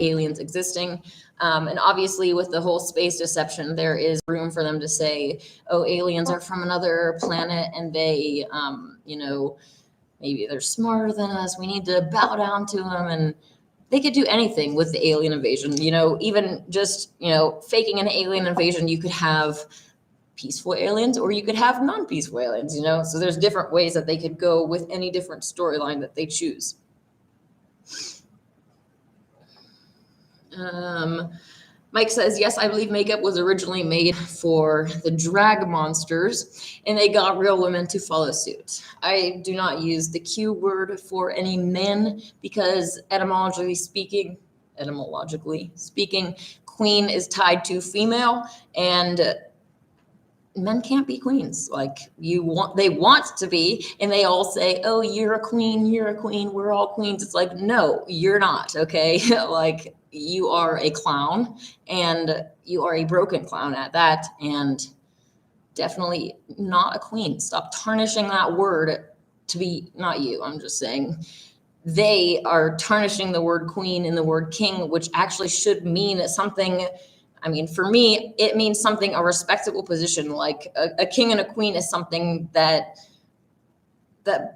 aliens existing. And obviously with the whole space deception, there is room for them to say, oh, aliens are from another planet and they, you know, maybe they're smarter than us. We need to bow down to them. And they could do anything with the alien invasion, you know, even just, you know, faking an alien invasion. You could have peaceful aliens or you could have non-peaceful aliens, you know, so there's different ways that they could go with any different storyline that they choose. Mike says, yes, I believe makeup was originally made for the drag monsters and they got real women to follow suit. I do not use the Q word for any men because etymologically speaking, queen is tied to female and men can't be queens. Like they want to be, and they all say, oh, you're a queen, we're all queens. It's like, no, you're not. Okay. Like you are a clown and you are a broken clown at that. And definitely not a queen. Stop tarnishing that word to be not you. I'm just saying they are tarnishing the word queen and the word king, which actually should mean something. I mean, for me, it means something, a respectable position. Like a king and a queen is something that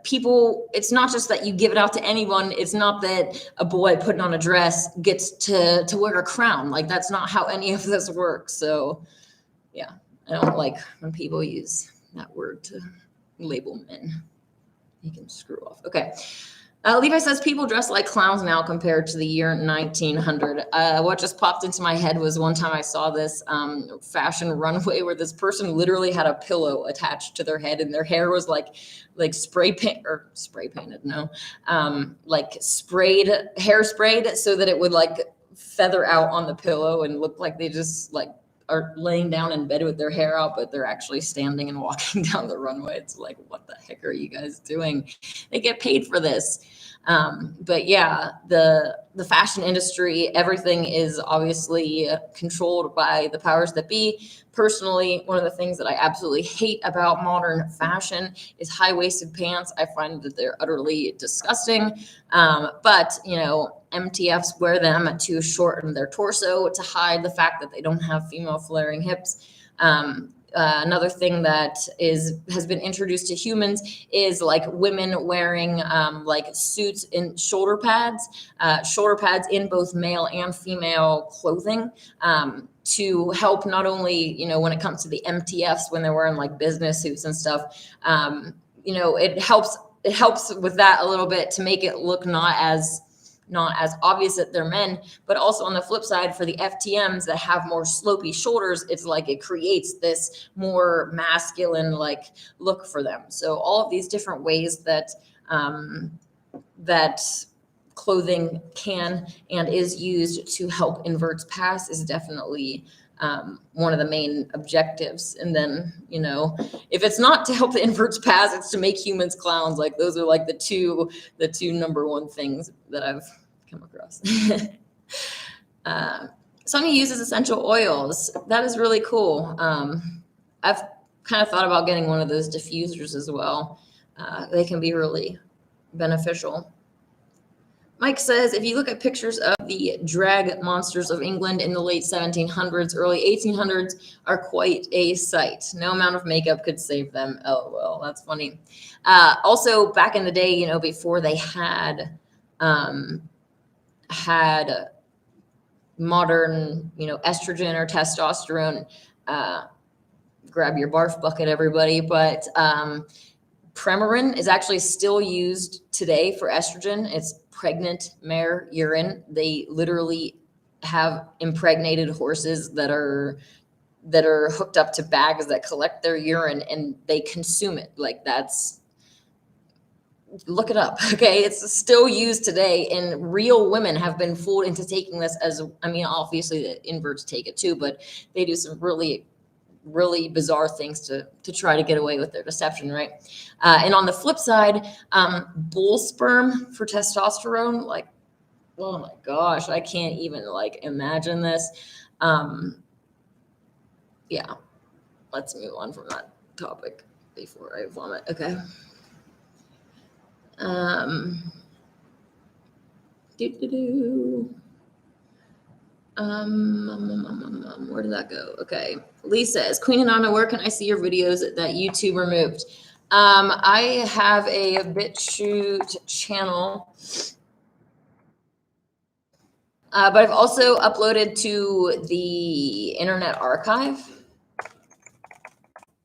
people, it's not just that you give it out to anyone. It's not that a boy putting on a dress gets to wear a crown. Like, that's not how any of this works. So yeah, I don't like when people use that word to label men. You can screw off. Okay. Levi says people dress like clowns now compared to the year 1900. What just popped into my head was one time I saw this fashion runway where this person literally had a pillow attached to their head, and their hair was like spray painted, no, like sprayed so that it would like feather out on the pillow and look like they just like are laying down in bed with their hair out, but they're actually standing and walking down the runway. It's like, what the heck are you guys doing? They get paid for this. But yeah, the fashion industry, everything is obviously controlled by the powers that be. Personally, one of the things that I absolutely hate about modern fashion is high-waisted pants. I find that they're utterly disgusting. But, you know, MTFs wear them to shorten their torso, to hide the fact that they don't have female flaring hips. Another thing that has been introduced to humans is like women wearing like suits and shoulder pads in both male and female clothing, to help not only, you know, when it comes to the MTFs, when they're wearing like business suits and stuff, you know, it helps with that a little bit to make it look not as obvious that they're men. But also on the flip side, for the FTMs that have more slopey shoulders, it's like it creates this more masculine like look for them. So all of these different ways that that clothing can and is used to help inverts pass is definitely one of the main objectives. And then, you know, if it's not to help the inverts pass, it's to make humans clowns. Like, those are like the two number one things that I've come across. Somebody uses essential oils. That is really cool. I've kind of thought about getting one of those diffusers as well. They can be really beneficial. Mike says, if you look at pictures of the drag monsters of England in the late 1700s, early 1800s, are quite a sight. No amount of makeup could save them. Oh, well, that's funny. Also, back in the day, you know, before they had modern, you know, estrogen or testosterone, grab your barf bucket, everybody, but Premarin is actually still used today for estrogen. It's pregnant mare urine. They literally have impregnated horses that are hooked up to bags that collect their urine, and they consume it. Like, that's, look it up. Okay. It's still used today, and real women have been fooled into taking this as, I mean, obviously the inverts take it too, but they do some really bizarre things to try to get away with their deception, right? And on the flip side, bull sperm for testosterone, like, oh my gosh, I can't even like imagine this. Yeah, let's move on from that topic before I vomit. Okay. Where did that go? Okay. Lee says, Queen and Anna, where can I see your videos that YouTube removed? I have a BitChute channel, but I've also uploaded to the Internet Archive.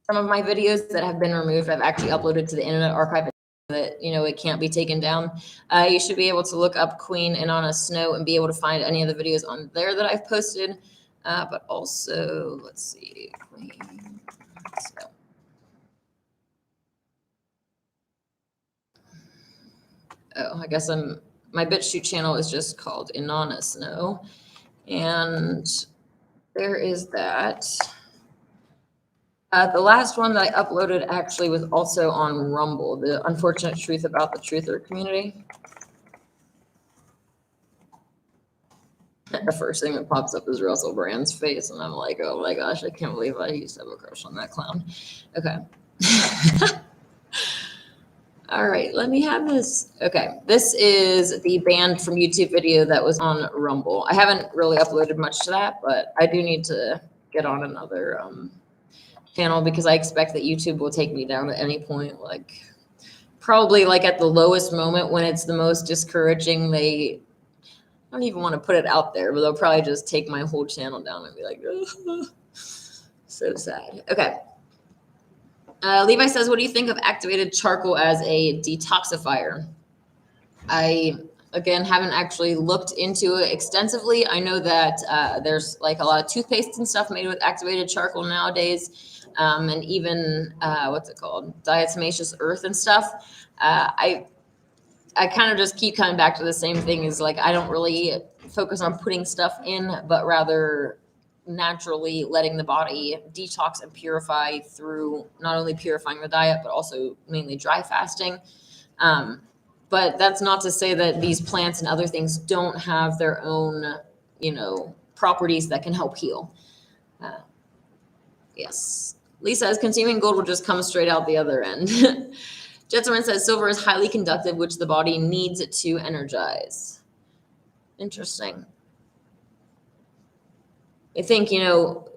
Some of my videos that have been removed, I've actually uploaded to the Internet Archive, that, you know, it can't be taken down. You should be able to look up Queen and Anna Snow and be able to find any of the videos on there that I've posted. But also, let's see, Queen Snow. Oh, I guess my BitChute channel is just called Inanna Snow, and there is that. The last one that I uploaded actually was also on Rumble, the unfortunate truth about the truther community. The first thing that pops up is Russell Brand's face, and I'm like, oh my gosh, I can't believe I used to have a crush on that clown. Okay. All right, let me have this. Okay, this is the banned from YouTube video that was on Rumble. I haven't really uploaded much to that, but I do need to get on another channel because I expect that YouTube will take me down at any point. Like probably like at the lowest moment when it's the most discouraging, I don't even want to put it out there, but they'll probably just take my whole channel down and be like, ugh. So sad. Okay. Levi says, what do you think of activated charcoal as a detoxifier? I, again, haven't actually looked into it extensively. I know that there's like a lot of toothpaste and stuff made with activated charcoal nowadays. And even, what's it called? Diatomaceous earth and stuff. I kind of just keep coming back to the same thing is like, I don't really focus on putting stuff in, but rather naturally letting the body detox and purify through not only purifying the diet, but also mainly dry fasting. But that's not to say that these plants and other things don't have their own, properties that can help heal. Yes. Lisa says consuming gold will just come straight out the other end. Judgement says silver is highly conductive, which the body needs to energize. Interesting. I think,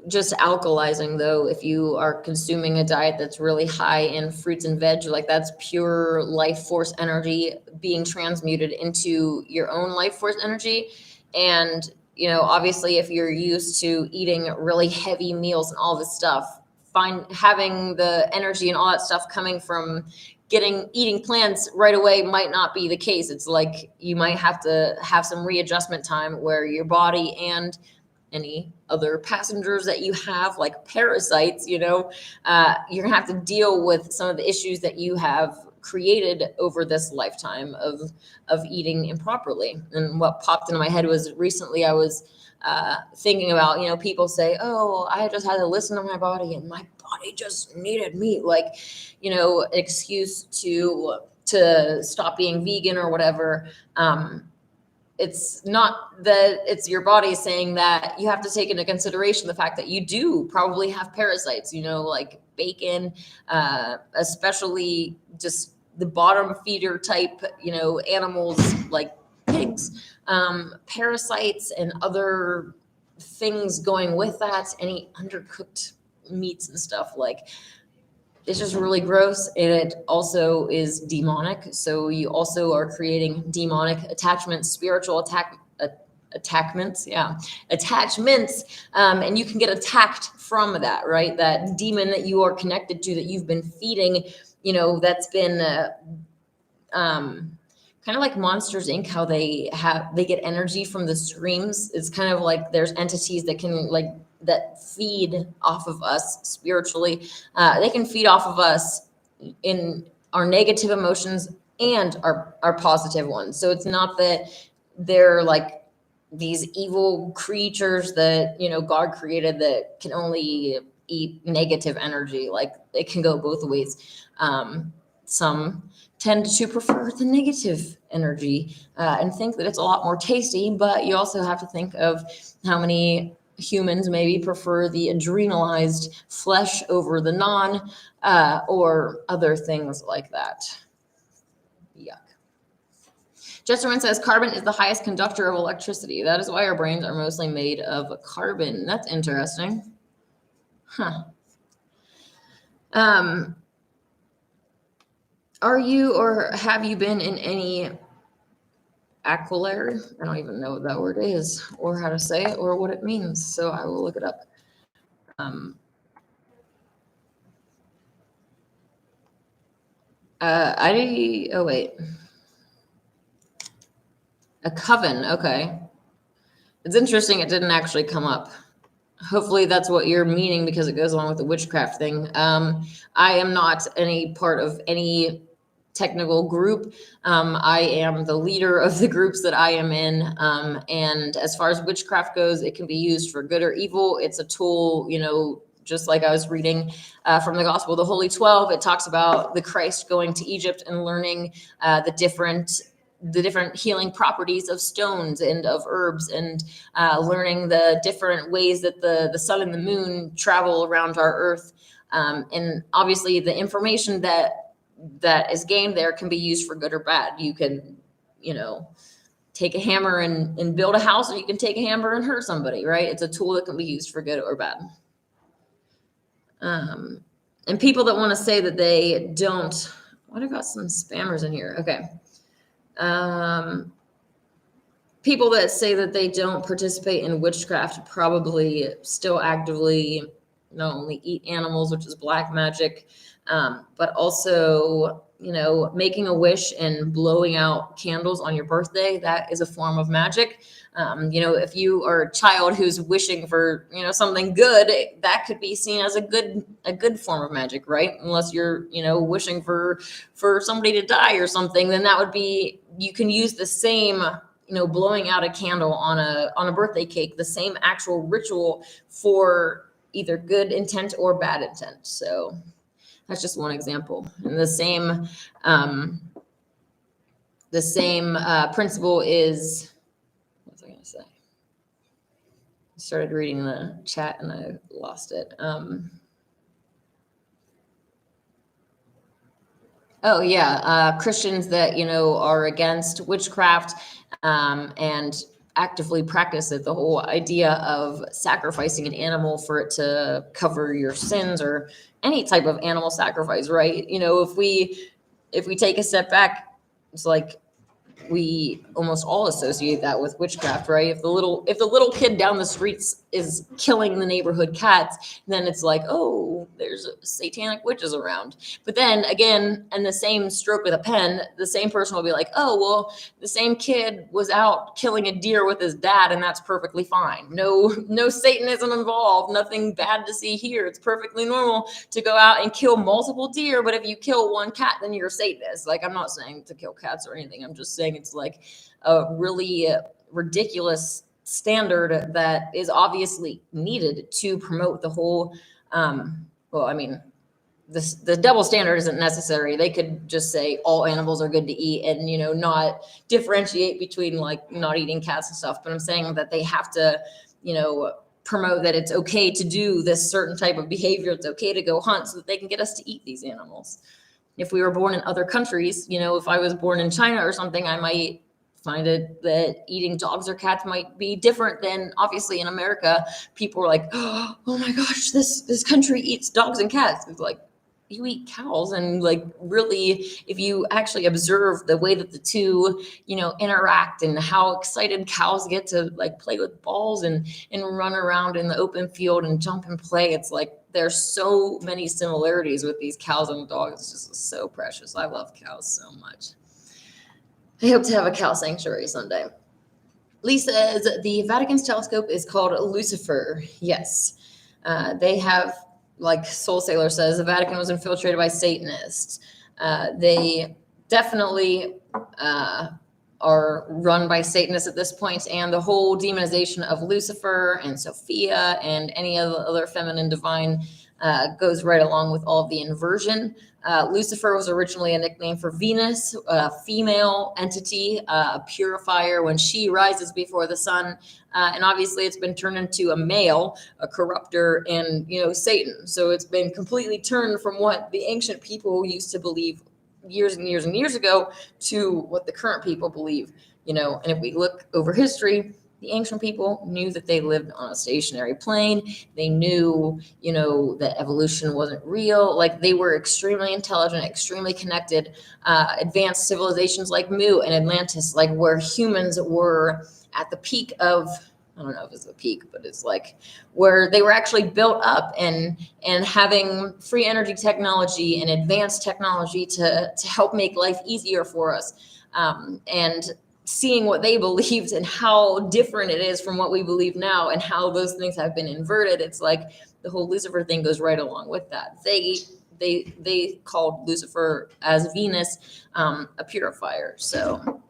just alkalizing though, if you are consuming a diet that's really high in fruits and veg, like that's pure life force energy being transmuted into your own life force energy. And, obviously if you're used to eating really heavy meals and all this stuff, having the energy and all that stuff coming from eating plants right away might not be the case. It's like you might have to have some readjustment time where your body and any other passengers that you have, like parasites, you're gonna have to deal with some of the issues that you have created over this lifetime of eating improperly. And what popped into my head was recently I was thinking about, people say, oh, I just had to listen to my body and my body just needed meat, like, excuse to stop being vegan or whatever. It's not that it's your body saying that. You have to take into consideration the fact that you do probably have parasites, like bacon, especially just the bottom feeder type, animals like pigs, parasites and other things going with that, any undercooked meats and stuff. Like it's just really gross. And it also is demonic. So you also are creating demonic attachments, spiritual attachments. And you can get attacked from that, right? That demon that you are connected to, that you've been feeding, that's been kind of like Monsters Inc. How they get energy from the streams. It's kind of like there's entities that can that feed off of us spiritually. They can feed off of us in our negative emotions and our positive ones. So it's not that they're like these evil creatures that, God created that can only eat negative energy. Like it can go both ways. Some tend to prefer the negative energy and think that it's a lot more tasty, but you also have to think of how many humans maybe prefer the adrenalized flesh over the non or other things like that. Yuck. Judgement says carbon is the highest conductor of electricity. That is why our brains are mostly made of carbon. That's interesting. Huh. Are you or have you been in any aquelarre? I don't even know what that word is or how to say it or what it means. So I will look it up. Oh wait. A coven. Okay. It's interesting. It didn't actually come up. Hopefully that's what you're meaning because it goes along with the witchcraft thing. I am not any part of any technical group. I am the leader of the groups that I am in. And as far as witchcraft goes, it can be used for good or evil. It's a tool, just like I was reading from the Gospel of the Holy 12. It talks about the Christ going to Egypt and learning the different healing properties of stones and of herbs, and learning the different ways that the sun and the moon travel around our earth. And obviously the information that that is gained there can be used for good or bad. You can, take a hammer and build a house, or you can take a hammer and hurt somebody, right? It's a tool that can be used for good or bad. And people that want to say that they don't, what, I got some spammers in here. Okay. People that say that they don't participate in witchcraft probably still actively not only eat animals, which is black magic, but also, making a wish and blowing out candles on your birthday, that is a form of magic. If you are a child who's wishing for, something good, that could be seen as a good form of magic, right? Unless you're, wishing for somebody to die or something, then that would be, you can use the same, blowing out a candle on a birthday cake, the same actual ritual for either good intent or bad intent. So that's just one example. And the same principle is, what was I going to say? I started reading the chat and I lost it. Christians that, are against witchcraft and actively practice it. The whole idea of sacrificing an animal for it to cover your sins, or any type of animal sacrifice, right? If we take a step back, it's like we almost all associate that with witchcraft, right? If the little kid down the streets is killing the neighborhood cats, then it's like, oh, there's satanic witches around. But then again, in the same stroke with a pen, the same person will be like, oh, well, the same kid was out killing a deer with his dad, and that's perfectly fine. No Satanism involved, nothing bad to see here. It's perfectly normal to go out and kill multiple deer, but if you kill one cat, then you're a Satanist. Like, I'm not saying to kill cats or anything. I'm just saying it's like a really ridiculous standard that is obviously needed to promote the whole, the double standard isn't necessary. They could just say all animals are good to eat and, not differentiate between like not eating cats and stuff. But I'm saying that they have to, promote that it's okay to do this certain type of behavior. It's okay to go hunt so that they can get us to eat these animals. If we were born in other countries, if I was born in China or something, I might find it that eating dogs or cats might be different than, obviously, in America. People are like, oh my gosh, this country eats dogs and cats. It's like, you eat cows. And like, really, if you actually observe the way that the two, interact and how excited cows get to like play with balls and run around in the open field and jump and play, it's like, there's so many similarities with these cows and dogs. It's just so precious. I love cows so much. I hope to have a cow sanctuary someday. Lee says the Vatican's telescope is called Lucifer. Yes. They have, like Soul Sailor says, the Vatican was infiltrated by Satanists. They definitely are run by Satanists at this point, and the whole demonization of Lucifer and Sophia and any other feminine divine goes right along with all of the inversion. Lucifer was originally a nickname for Venus, a female entity, a purifier when she rises before the sun. And obviously it's been turned into a male, a corrupter, and, Satan. So it's been completely turned from what the ancient people used to believe years and years and years ago to what the current people believe, and if we look over history, the ancient people knew that they lived on a stationary plane. They knew, that evolution wasn't real. Like, they were extremely intelligent, extremely connected, advanced civilizations like Mu and Atlantis, like where humans were at the peak of, I don't know if it's the peak, but it's like where they were actually built up and having free energy technology and advanced technology to help make life easier for us. And seeing what they believed and how different it is from what we believe now and how those things have been inverted. It's like the whole Lucifer thing goes right along with that. They called Lucifer as Venus, a purifier. So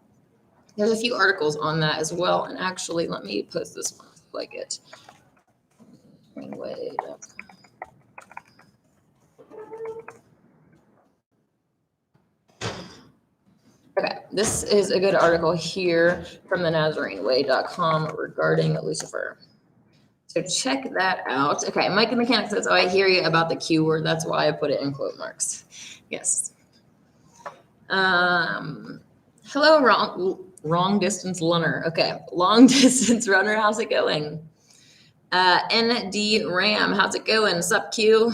there's a few articles on that as well. And actually, let me post this one if I get wait up. Okay, this is a good article here from the NazareneWay.com regarding Lucifer. So check that out. Okay, Mike the Mechanic says, oh, I hear you about the Q word. That's why I put it in quote marks. Yes. Hello, wrong distance runner. Okay, long distance runner. How's it going? ND Ram, how's it going? Sup, Q?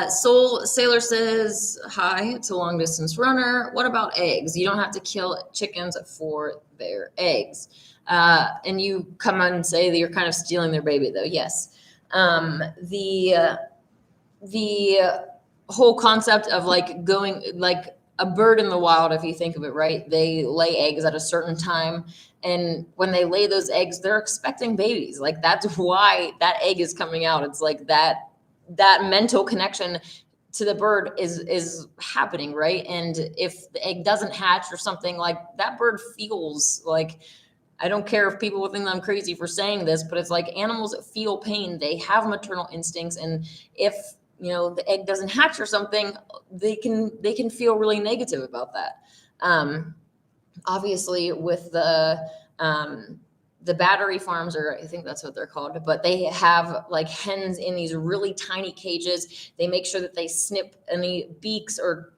Soul Sailor says, hi, it's a long distance runner. What about eggs? You don't have to kill chickens for their eggs. And you come on and say that you're kind of stealing their baby, though. Yes. The whole concept of like going, like a bird in the wild, if you think of it, right? They lay eggs at a certain time. And when they lay those eggs, they're expecting babies. Like that's why that egg is coming out. It's like that mental connection to the bird is happening, right? And if the egg doesn't hatch or something, like that bird feels like, I don't care if people will think that I'm crazy for saying this, but it's like animals feel pain. They have maternal instincts, and if the egg doesn't hatch or something, they can feel really negative about that. Obviously, with the battery farms, or I think that's what they're called, but they have like hens in these really tiny cages. They make sure that they snip any beaks or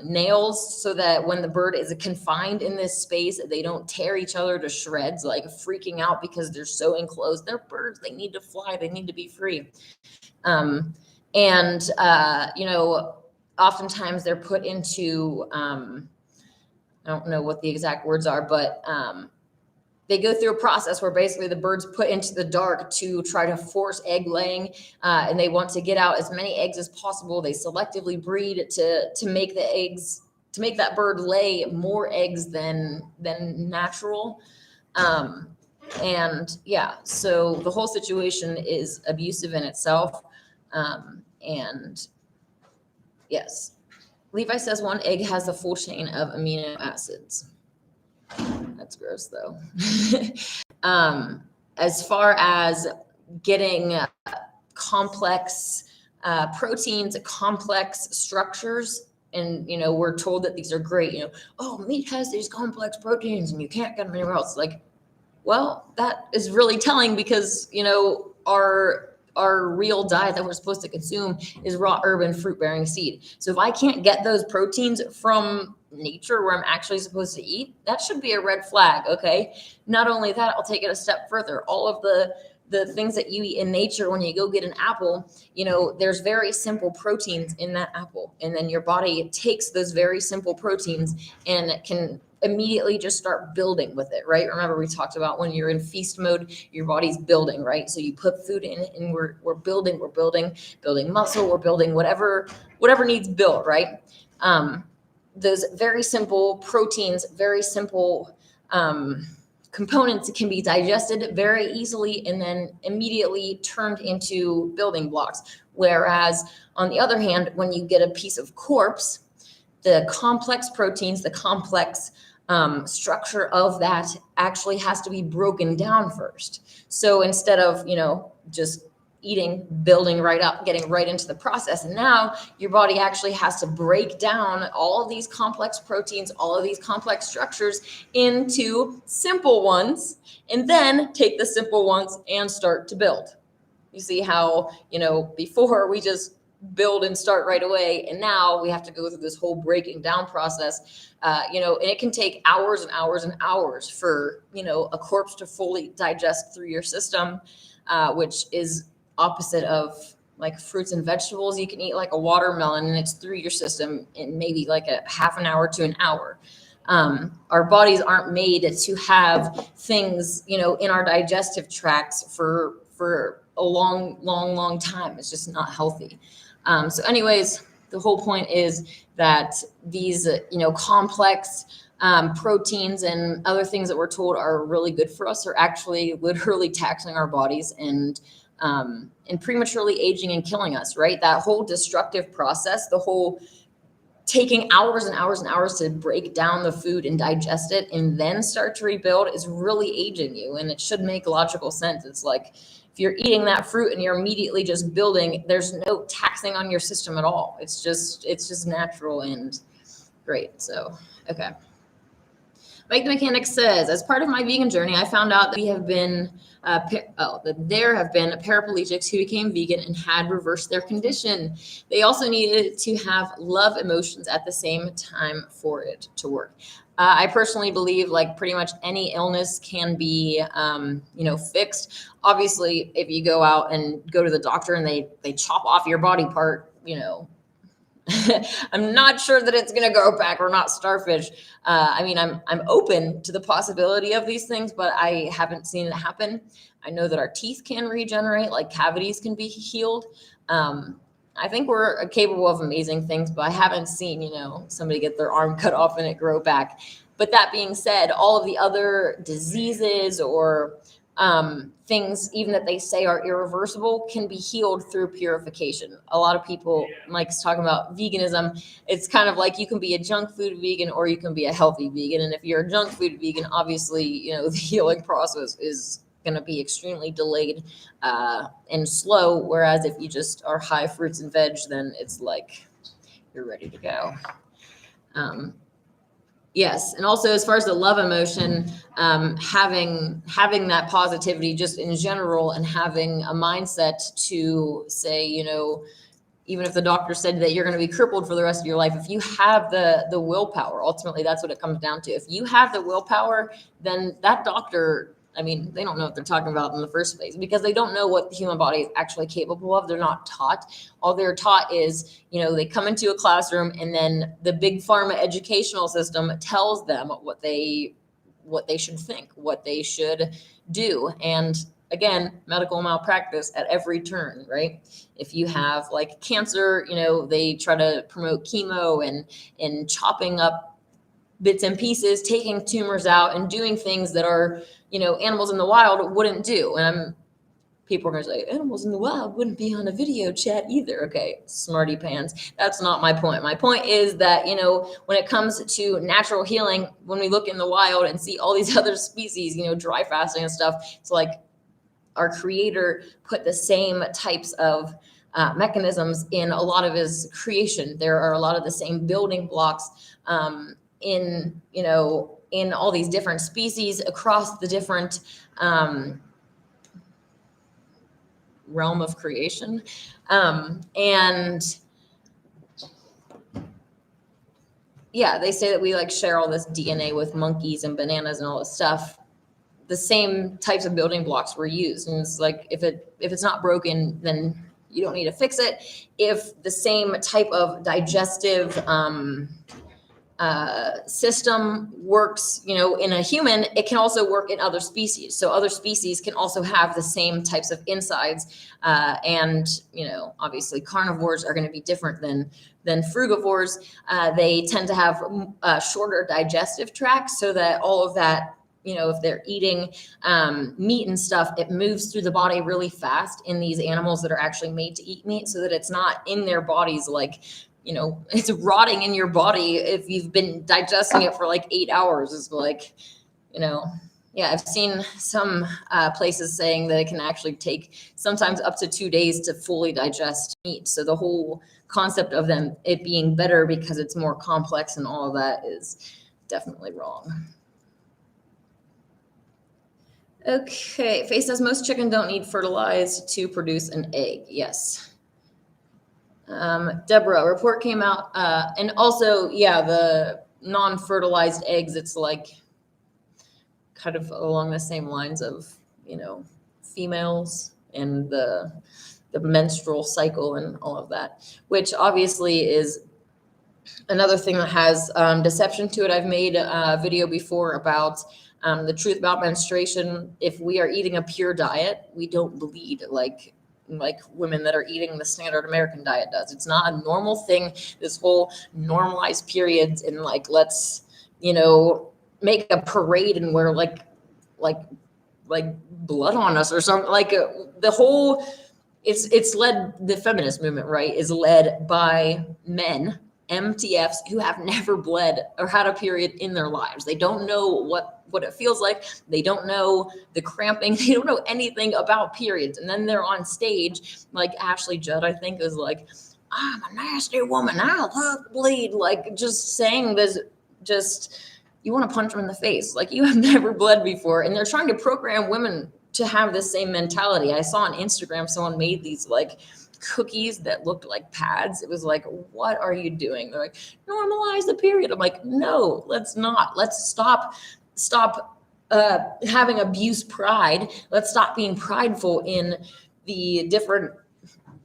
nails so that when the bird is confined in this space, they don't tear each other to shreds, like freaking out because they're so enclosed. They're birds. They need to fly. They need to be free. Oftentimes they're put into, I don't know what the exact words are, but they go through a process where basically the bird's put into the dark to try to force egg laying, and they want to get out as many eggs as possible. They selectively breed to make the eggs, to make that bird lay more eggs than natural. And yeah, so the whole situation is abusive in itself. And yes, Levi says one egg has the full chain of amino acids. That's gross, though. As far as getting complex proteins, complex structures, and we're told that these are great. Oh, meat has these complex proteins, and you can't get them anywhere else. Like, well, that is really telling because our real diet that we're supposed to consume is raw herb and fruit bearing seed. So if I can't get those proteins from nature where I'm actually supposed to eat, that should be a red flag. Okay. Not only that, I'll take it a step further. All of the things that you eat in nature, when you go get an apple, there's very simple proteins in that apple. And then your body takes those very simple proteins and can immediately just start building with it, right? Remember, we talked about when you're in feast mode, your body's building, right? So you put food in it and we're building muscle, we're building whatever needs built, right? Those very simple proteins, very simple components can be digested very easily and then immediately turned into building blocks. Whereas on the other hand, when you get a piece of corpse, the complex proteins, the complex structure of that actually has to be broken down first. So instead of, just eating, building right up, getting right into the process, and now your body actually has to break down all of these complex proteins, all of these complex structures into simple ones, and then take the simple ones and start to build. You see how, before we just build and start right away, and now we have to go through this whole breaking down process, and it can take hours and hours and hours for a corpse to fully digest through your system, which is opposite of like fruits and vegetables. You can eat like a watermelon and it's through your system in maybe like a half an hour to an hour. Our bodies aren't made to have things in our digestive tracts for a long time. It's just not healthy. So anyways, the whole point is that these, complex proteins and other things that we're told are really good for us are actually literally taxing our bodies and prematurely aging and killing us, right? That whole destructive process, the whole taking hours and hours and hours to break down the food and digest it and then start to rebuild is really aging you. And it should make logical sense. It's like, if you're eating that fruit and you're immediately just building, there's no taxing on your system at all. It's just natural and great. So, okay. Mike the Mechanic says, as part of my vegan journey, I found out that there have been paraplegics who became vegan and had reversed their condition. They also needed to have love emotions at the same time for it to work. I personally believe like pretty much any illness can be, fixed. Obviously, if you go out and go to the doctor and they chop off your body part, I'm not sure that it's going to go back. We're not starfish. I'm open to the possibility of these things, but I haven't seen it happen. I know that our teeth can regenerate, like cavities can be healed. I think we're capable of amazing things, but I haven't seen, somebody get their arm cut off and it grow back. But that being said, all of the other diseases or things, even that they say are irreversible, can be healed through purification. A lot of people like talking about veganism. It's kind of like you can be a junk food vegan or you can be a healthy vegan. And if you're a junk food vegan, obviously, the healing process is going to be extremely delayed and slow. Whereas if you just are high fruits and veg, then it's like you're ready to go. Yes, and also as far as the love emotion, having that positivity just in general, and having a mindset to say, even if the doctor said that you're going to be crippled for the rest of your life, if you have the willpower, ultimately that's what it comes down to. If you have the willpower, then that doctor, they don't know what they're talking about in the first place, because they don't know what the human body is actually capable of. They're not taught. All they're taught is, they come into a classroom and then the big pharma educational system tells them what they should think, what they should do. And again, medical malpractice at every turn, right? If you have like cancer, they try to promote chemo and chopping up bits and pieces, taking tumors out and doing things that are, animals in the wild wouldn't do. And people are going to say, animals in the wild wouldn't be on a video chat either. Okay, smarty pants. That's not my point. My point is that, when it comes to natural healing, when we look in the wild and see all these other species, dry fasting and stuff, it's like our creator put the same types of mechanisms in a lot of his creation. There are a lot of the same building blocks in all these different species across the different realm of creation. And yeah, they say that we like share all this DNA with monkeys and bananas and all this stuff. The same types of building blocks were used. And it's like, if it's not broken, then you don't need to fix it. If the same type of digestive system works, in a human, it can also work in other species. So other species can also have the same types of insides. And obviously carnivores are going to be different than frugivores. They tend to have shorter digestive tracts, so that all of that, if they're eating meat and stuff, it moves through the body really fast in these animals that are actually made to eat meat, so that it's not in their bodies like, it's rotting in your body if you've been digesting it for like 8 hours. It's like, I've seen some places saying that it can actually take sometimes up to 2 days to fully digest meat. So the whole concept of it being better because it's more complex and all of that is definitely wrong. Okay, Faye says most chicken don't need fertilized to produce an egg. Yes. Deborah, a report came out, and also, the non-fertilized eggs, it's like kind of along the same lines of, females and the menstrual cycle and all of that, which obviously is another thing that has deception to it. I've made a video before about the truth about menstruation. If we are eating a pure diet, we don't bleed like women that are eating the standard American diet does. It's not a normal thing. This whole normalized periods and like, let's, make a parade and wear like blood on us or something, like the whole, it's led, the feminist movement, right, is led by men, MTFs, who have never bled or had a period in their lives. They don't know what it feels like. They don't know the cramping. They don't know anything about periods. And then they're on stage, like Ashley Judd, I think, is like, I'm a nasty woman. I love to bleed. Like just saying this, just, you want to punch them in the face. Like, you have never bled before. And they're trying to program women to have the same mentality. I saw on Instagram, someone made these like cookies that looked like pads. It was like, what are you doing? They're like, normalize the period. I'm like, no, let's not. Let's stop having abuse pride. Let's stop being prideful in the different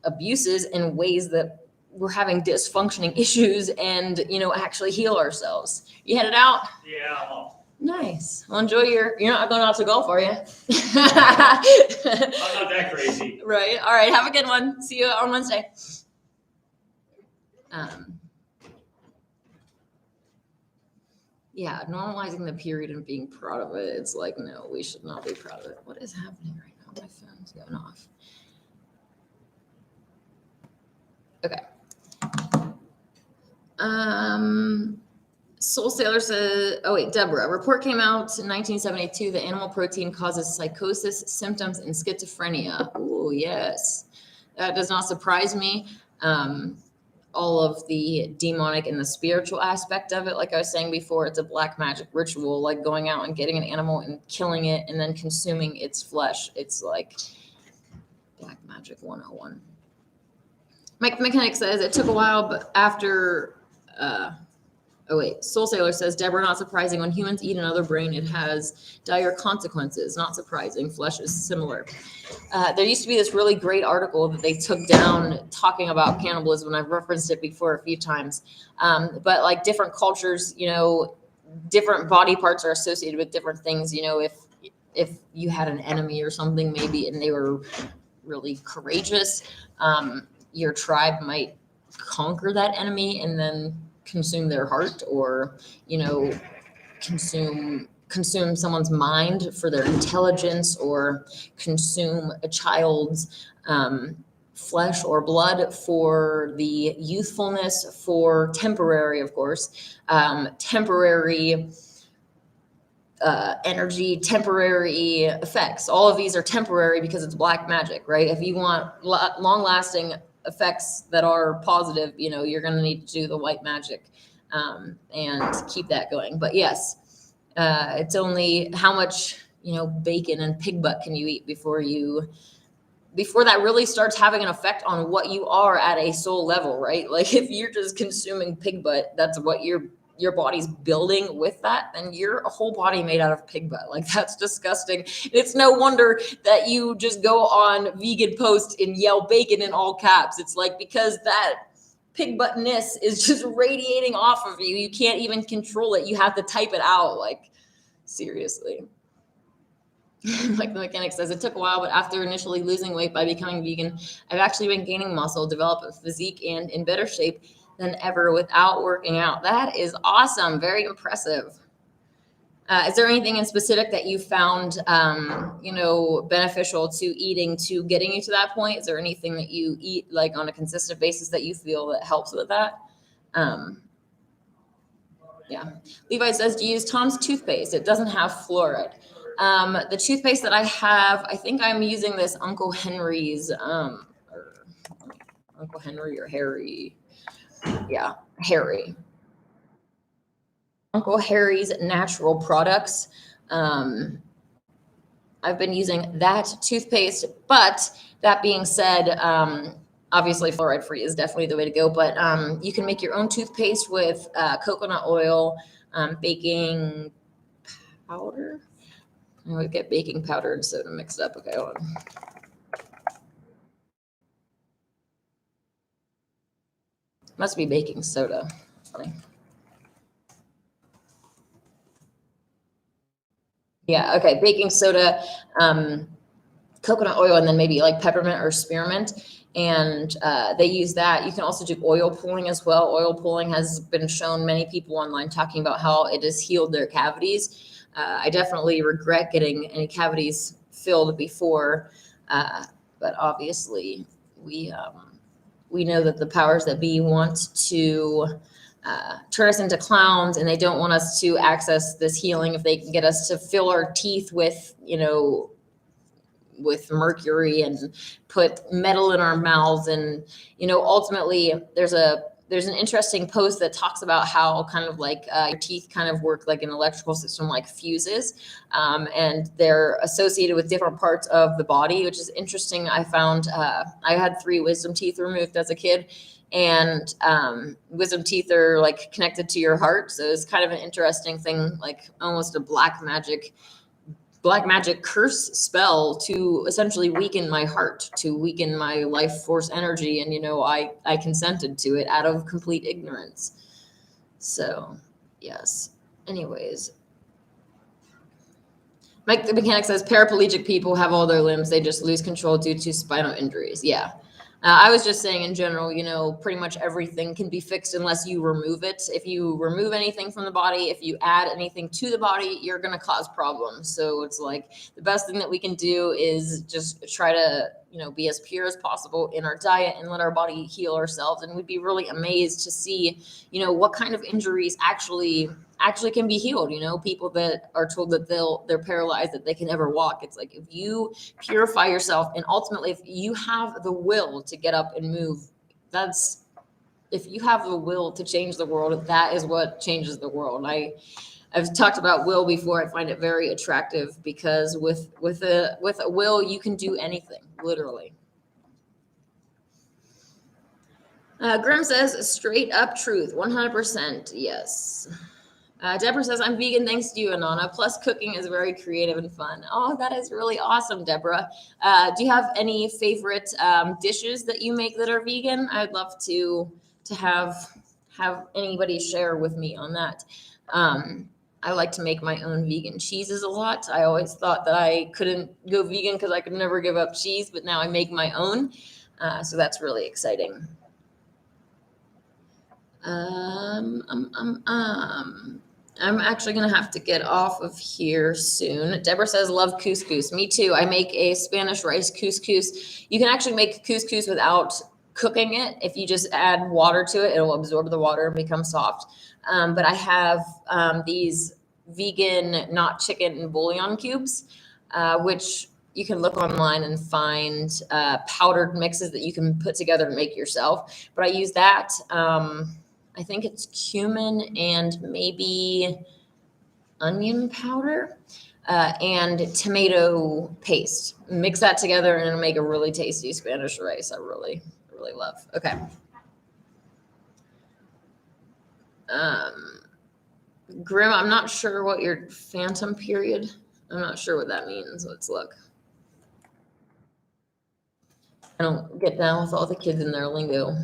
abuses and ways that we're having dysfunctioning issues, and, actually heal ourselves. You headed out? Yeah, I'm off. Nice. Well, enjoy you're not going out to golf, are you? I'm not that crazy. Right. All right. Have a good one. See you on Wednesday. Yeah, normalizing the period and being proud of it. It's like, no, we should not be proud of it. What is happening right now? My phone's going off. Okay. Soul Sailor says, oh wait, Deborah, a report came out in 1972 that animal protein causes psychosis, symptoms, and schizophrenia. Oh, yes. That does not surprise me. All of the demonic and the spiritual aspect of it, like I was saying before, it's a black magic ritual, like going out and getting an animal and killing it and then consuming its flesh. It's like black magic 101. Mike the Mechanic says, it took a while, but after... Soul Sailor says, Deborah, not surprising. When humans eat another brain, it has dire consequences. Not surprising. Flesh is similar. There used to be this really great article that they took down talking about cannibalism, and I've referenced it before a few times. But like different cultures, different body parts are associated with different things. If you had an enemy or something, maybe, and they were really courageous, your tribe might conquer that enemy and then consume their heart, or consume someone's mind for their intelligence, or consume a child's flesh or blood for the youthfulness, for temporary, of course, temporary energy, temporary effects. All of these are temporary because it's black magic, right? If you want long-lasting effects that are positive, you're going to need to do the white magic and keep that going. But yes, it's only how much, bacon and pig butt can you eat before that really starts having an effect on what you are at a soul level, right? Like, if you're just consuming pig butt, that's what your body's building with that, then you're a whole body made out of pig butt. Like, that's disgusting. It's no wonder that you just go on vegan posts and yell bacon in all caps. It's like, because that pig buttness is just radiating off of you. You can't even control it. You have to type it out. Like, seriously. Like the Mechanic says, it took a while, but after initially losing weight by becoming vegan, I've actually been gaining muscle, develop a physique, and in better shape than ever without working out. That is awesome. Very impressive. Is there anything in specific that you found, beneficial to eating to getting you to that point? Is there anything that you eat like on a consistent basis that you feel that helps with that? Yeah. Levi says, do you use Tom's toothpaste? It doesn't have fluoride. The toothpaste that I have, I think I'm using this Uncle Henry's, or Uncle Henry or Harry. Yeah, Harry. Uncle Harry's natural products. I've been using that toothpaste, but that being said, obviously fluoride free is definitely the way to go, but you can make your own toothpaste with coconut oil, baking powder. I would get baking powder and soda mixed up. Okay, hold on. Must be baking soda. Funny. Yeah, okay, baking soda, coconut oil, and then maybe like peppermint or spearmint. And they use that. You can also do oil pulling as well. Oil pulling has been shown, many people online talking about how it has healed their cavities. I definitely regret getting any cavities filled before, but obviously we know that the powers that be want to turn us into clowns, and they don't want us to access this healing if they can get us to fill our teeth with, with mercury and put metal in our mouths. And, ultimately there's a there's an interesting post that talks about how kind of like your teeth kind of work like an electrical system, like fuses, and they're associated with different parts of the body, which is interesting. I found I had 3 wisdom teeth removed as a kid, and wisdom teeth are like connected to your heart. So it's kind of an interesting thing, like almost a black magic curse spell to essentially weaken my heart, to weaken my life force energy. And, I consented to it out of complete ignorance. So, yes. Anyways. Mike the Mechanic says paraplegic people have all their limbs. They just lose control due to spinal injuries. Yeah. I was just saying in general, pretty much everything can be fixed unless you remove it. If you remove anything from the body, if you add anything to the body, you're going to cause problems. So it's like the best thing that we can do is just try to, be as pure as possible in our diet and let our body heal ourselves. And we'd be really amazed to see, what kind of injuries actually can be healed. People that are told that they're paralyzed, that they can never walk. It's like, if you purify yourself and ultimately if you have the will to get up and move, if you have the will to change the world, that is what changes the world. I've talked about will before. I find it very attractive because with a will, you can do anything, literally. Grim says straight up truth, 100%. Yes. Deborah says, I'm vegan thanks to you, Anana. Plus, cooking is very creative and fun. Oh, that is really awesome, Deborah. Do you have any favorite dishes that you make that are vegan? I'd love to have anybody share with me on that. I like to make my own vegan cheeses a lot. I always thought that I couldn't go vegan because I could never give up cheese, but now I make my own. So that's really exciting. I'm actually going to have to get off of here soon. Deborah says, love couscous. Me too. I make a Spanish rice couscous. You can actually make couscous without cooking it. If you just add water to it, it'll absorb the water and become soft. But I have these vegan, not chicken bouillon cubes, which you can look online and find powdered mixes that you can put together and make yourself. But I use that. I think it's cumin and maybe onion powder and tomato paste. Mix that together and it'll make a really tasty Spanish rice. I really, really love. Okay. Grim, I'm not sure what your phantom period. I'm not sure what that means. Let's look. I don't get down with all the kids in their lingo.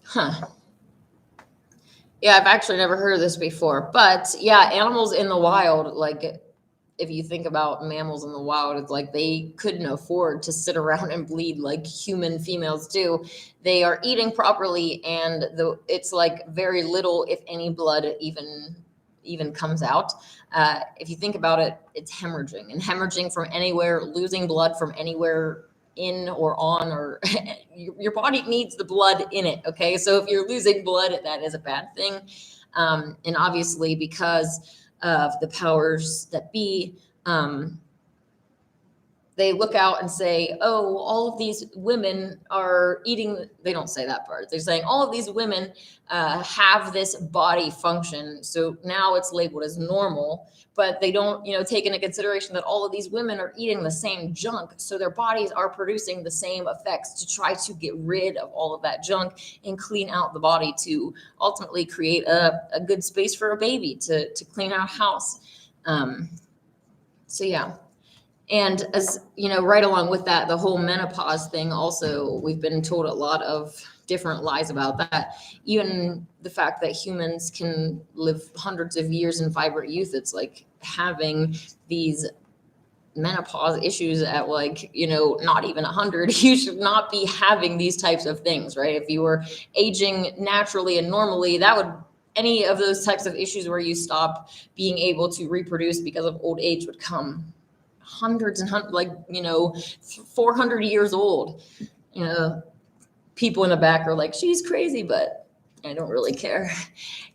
Huh. Yeah, I've actually never heard of this before. But yeah, animals in the wild, like if you think about mammals in the wild, it's like they couldn't afford to sit around and bleed like human females do. They are eating properly, and it's like very little, if any, blood even comes out. If you think about it, it's hemorrhaging, and hemorrhaging from anywhere, losing blood from anywhere in or on, or your body needs the blood in it. Okay. So if you're losing blood, that is a bad thing. And obviously because of the powers that be, they look out and say, oh, all of these women are eating. They don't say that part. They're saying all of these women have this body function. So now it's labeled as normal, but they don't, take into consideration that all of these women are eating the same junk. So their bodies are producing the same effects to try to get rid of all of that junk and clean out the body to ultimately create a good space for a baby to clean out a house. So yeah. And as right along with that, the whole menopause thing also, we've been told a lot of different lies about that. Even the fact that humans can live hundreds of years in vibrant youth, it's like having these menopause issues at not even 100, you should not be having these types of things, right? If you were aging naturally and normally, that would, any of those types of issues where you stop being able to reproduce because of old age would come hundreds and hundreds, 400 years old. People in the back are like, she's crazy, but I don't really care.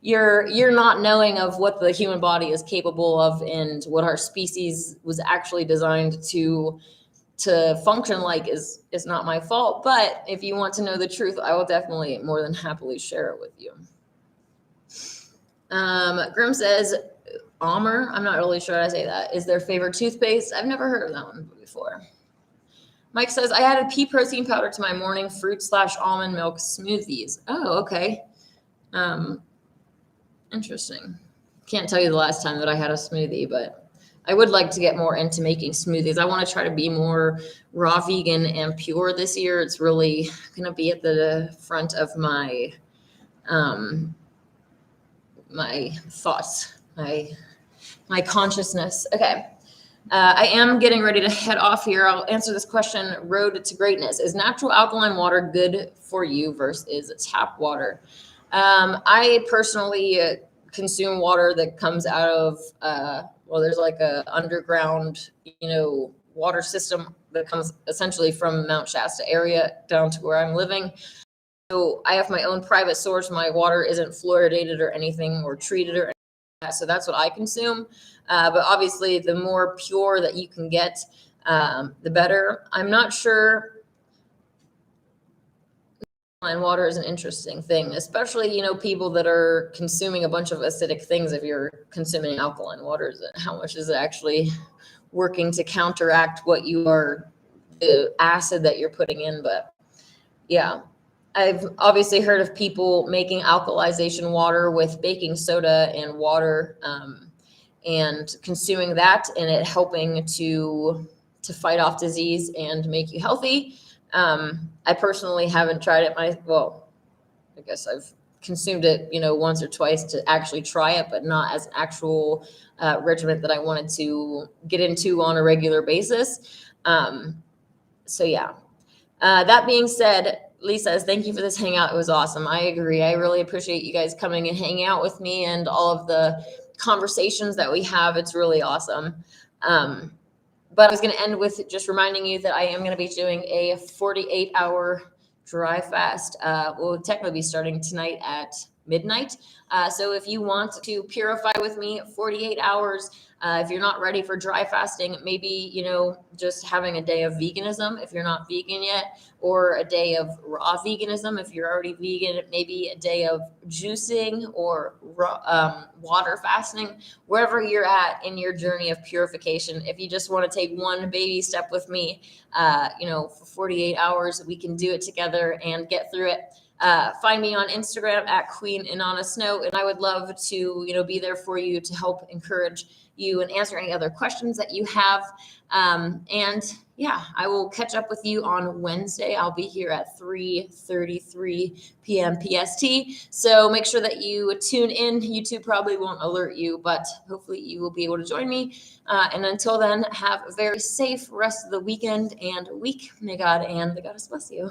You're not knowing of what the human body is capable of and what our species was actually designed to to function like is not my fault. But if you want to know the truth, I will definitely more than happily share it with you. Grim says, Almer, I'm not really sure how to say that, is their favorite toothpaste. I've never heard of that one before. Mike says, I added pea protein powder to my morning fruit/almond milk smoothies. Oh, okay. Interesting. Can't tell you the last time that I had a smoothie, but I would like to get more into making smoothies. I want to try to be more raw vegan and pure this year. It's really going to be at the front of my my thoughts, my consciousness. Okay. I am getting ready to head off here. I'll answer this question. Road to greatness. Is natural alkaline water good for you versus tap water? I personally consume water that comes out of, there's like a underground, water system that comes essentially from Mount Shasta area down to where I'm living. So I have my own private source. My water isn't fluoridated or anything or treated or anything like that. So that's what I consume. But obviously, the more pure that you can get, the better. I'm not sure. Alkaline water is an interesting thing, especially, people that are consuming a bunch of acidic things. If you're consuming alkaline water, how much is it actually working to counteract what the acid that you're putting in? But yeah. I've obviously heard of people making alkalization water with baking soda and water and consuming that and it helping to fight off disease and make you healthy. I personally haven't tried it. I guess I've consumed it, once or twice to actually try it, but not as an actual regimen that I wanted to get into on a regular basis. So yeah. That being said, Lee says, thank you for this hangout. It was awesome. I agree. I really appreciate you guys coming and hanging out with me and all of the conversations that we have. It's really awesome. But I was going to end with just reminding you that I am going to be doing a 48-hour dry fast. We'll technically be starting tonight at midnight. So if you want to purify with me 48 hours, if you're not ready for dry fasting, maybe, just having a day of veganism if you're not vegan yet, or a day of raw veganism if you're already vegan, maybe a day of juicing or water fasting, wherever you're at in your journey of purification. If you just want to take one baby step with me, for 48 hours, we can do it together and get through it. Find me on Instagram at Queen Inanna Snow, and I would love to, be there for you to help encourage you and answer any other questions that you have. And yeah, I will catch up with you on Wednesday. I'll be here at 3:33 p.m. PST. So make sure that you tune in. YouTube probably won't alert you, but hopefully you will be able to join me. And until then, have a very safe rest of the weekend and week. May God and the Goddess bless you.